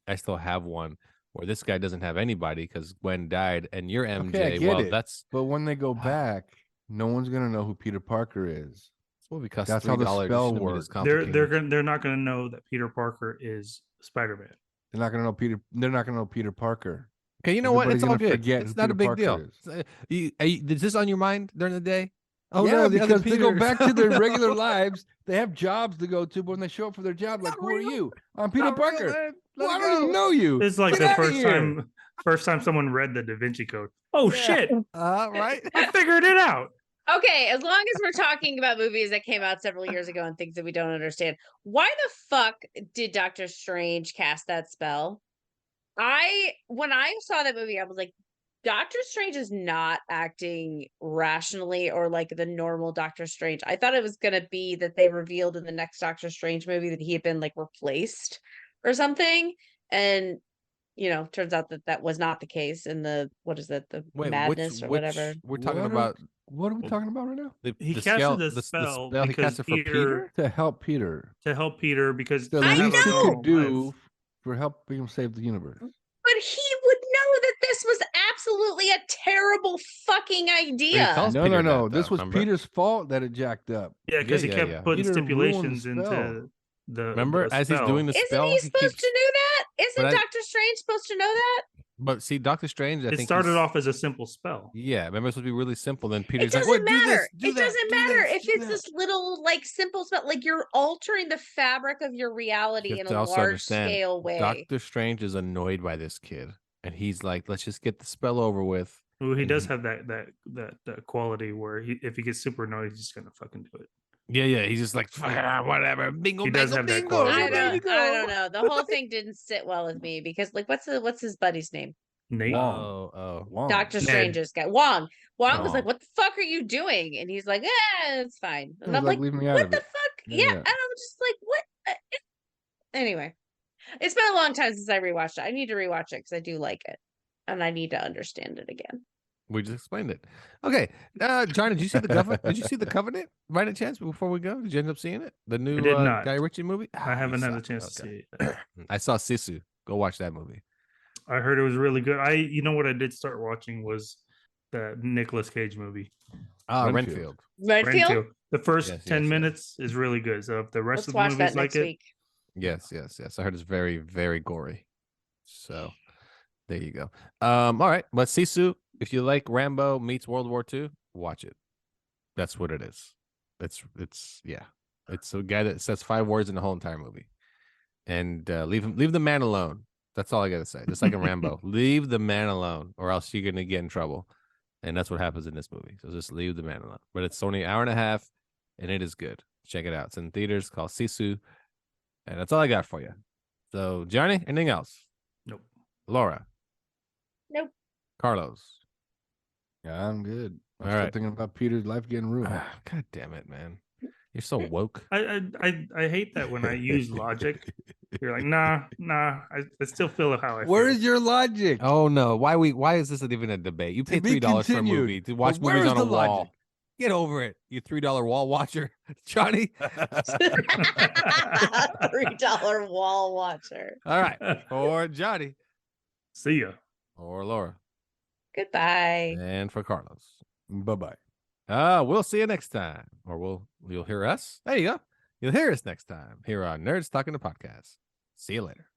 I still have one where this guy doesn't have anybody because Gwen died and your MJ. Okay, I get well, it. that's But when they go back, no one's gonna know who Peter Parker is. what we cost. That's how the $3. spell Shouldn't be this works. complicated. They're not going to know that Peter Parker is Spider-Man. They're not gonna know Peter. They're not gonna know Peter Parker. Okay, you know what? Everybody's It's all gonna good. forget It's who not a Peter big deal. Parker Is this on your mind during the day? Oh yeah, no, the other because they go Peter. back to their regular lives. They have jobs to go to, but when they show up for their job, like, Not who are real. you? I'm Peter Not real, Parker. man. Well, Let I it don't even go. know you. It's like Get the outta first time someone read the Da Vinci Code. Oh shit! Right. I figured it out. Okay, as long as we're talking about movies that came out several years ago and things that we don't understand, why the fuck did Doctor Strange cast that spell? When I saw that movie, I was like, Doctor Strange is not acting rationally or like the normal Doctor Strange. I thought it was gonna be that they revealed in the next Doctor Strange movie that he had been like replaced or something, and turns out that that was not the case in the Wait, madness or whatever. We're talking What are- about What are we talking about right now? He the casted the the spell spell he because casted for Peter. To help Peter. because The I least you know. could do for helping him save the universe. But he would know that this was absolutely a terrible fucking idea. tells No, Peter no. that, This though, was remember? Peter's fault that it jacked up. Yeah, because Yeah, he yeah, kept yeah. putting Peter ruined the stipulations spell. into the Remember, the as he's spell. doing the Isn't spell, he supposed to know that? Isn't But I- Doctor Strange supposed to know that? But see, Doctor Strange, I It think started he's- off as a simple spell. Yeah, remember it's supposed to be really simple. Then It Peter's like, doesn't "Wait, do matter. this, do It that, doesn't do matter this, if do it's that." this little like simple spell. Like you're altering the fabric of your reality You in have to a also large understand, scale way. Doctor Strange is annoyed by this kid, and he's like, "Let's just get the spell over with." Well, he And does he- have that quality where if he gets super annoyed, he's just gonna fucking do it. Yeah, he's just like, whatever, bingo, He does bango, have that bingo. quality I about him. don't know. The whole thing didn't sit well with me because like what's his buddy's name? Nate. Oh, Wong. Doctor Ned. Strange's guy. Wong. Wong was Oh. like, "What the fuck are you doing?" And he's like, it's fine." And He's I'm like, like, "Leave me out "What of the it." fuck?" Yeah, Yeah. yeah. And I'm just like, "What?" Anyway, it's been a long time since I rewatched it. I need to rewatch it because I do like it, and I need to understand it again. we just explained it. Okay, John, did you see the Covenant? Did you see the Covenant? By any chance, before we go, did you end up seeing it? The new did not. Guy Ritchie movie. I You haven't had a suck. chance to Okay. see it. I saw Sisu. Go watch that movie. I heard it was really good. You know what I did start watching was the Nicolas Cage movie. Renfield. Redfield. The first Yes, 10 yes, yes. minutes is really good. So if the rest Let's of the watch movies that like next it, week. Yes. I heard it's very, very gory. So there you go. All right. But Sisu, if you like Rambo meets World War II, watch it. That's what it is. It's a guy that says 5 words in the whole entire movie. And leave the man alone. That's all I gotta say. Just like in Rambo. Leave the man alone, or else you're gonna get in trouble. And that's what happens in this movie. So just leave the man alone. But it's only an hour and a half, and it is good. Check it out. It's in theaters, called Sisu. And that's all I got for you. So, Johnny, anything else? nope. Laura? Nope. Carlos? Yeah, I'm good. I'm All still right. thinking about Peter's life getting ruined. God damn it, man. You're so woke. I hate that when I use logic. You're like, nah. I still feel how I Where feel. is your logic? Oh no! Why is this even a debate? You pay be $3 for a continued. movie to watch But where movies is on a the wall. logic? Get over it, you $3 wall watcher, Johnny. $3 wall watcher. All right, for Johnny, See ya. or Laura, Goodbye. and for Carlos. Bye-bye. We'll see you next time, or you'll hear us. There you go. You'll hear us next time here on Nerds Talking the Podcast. See you later.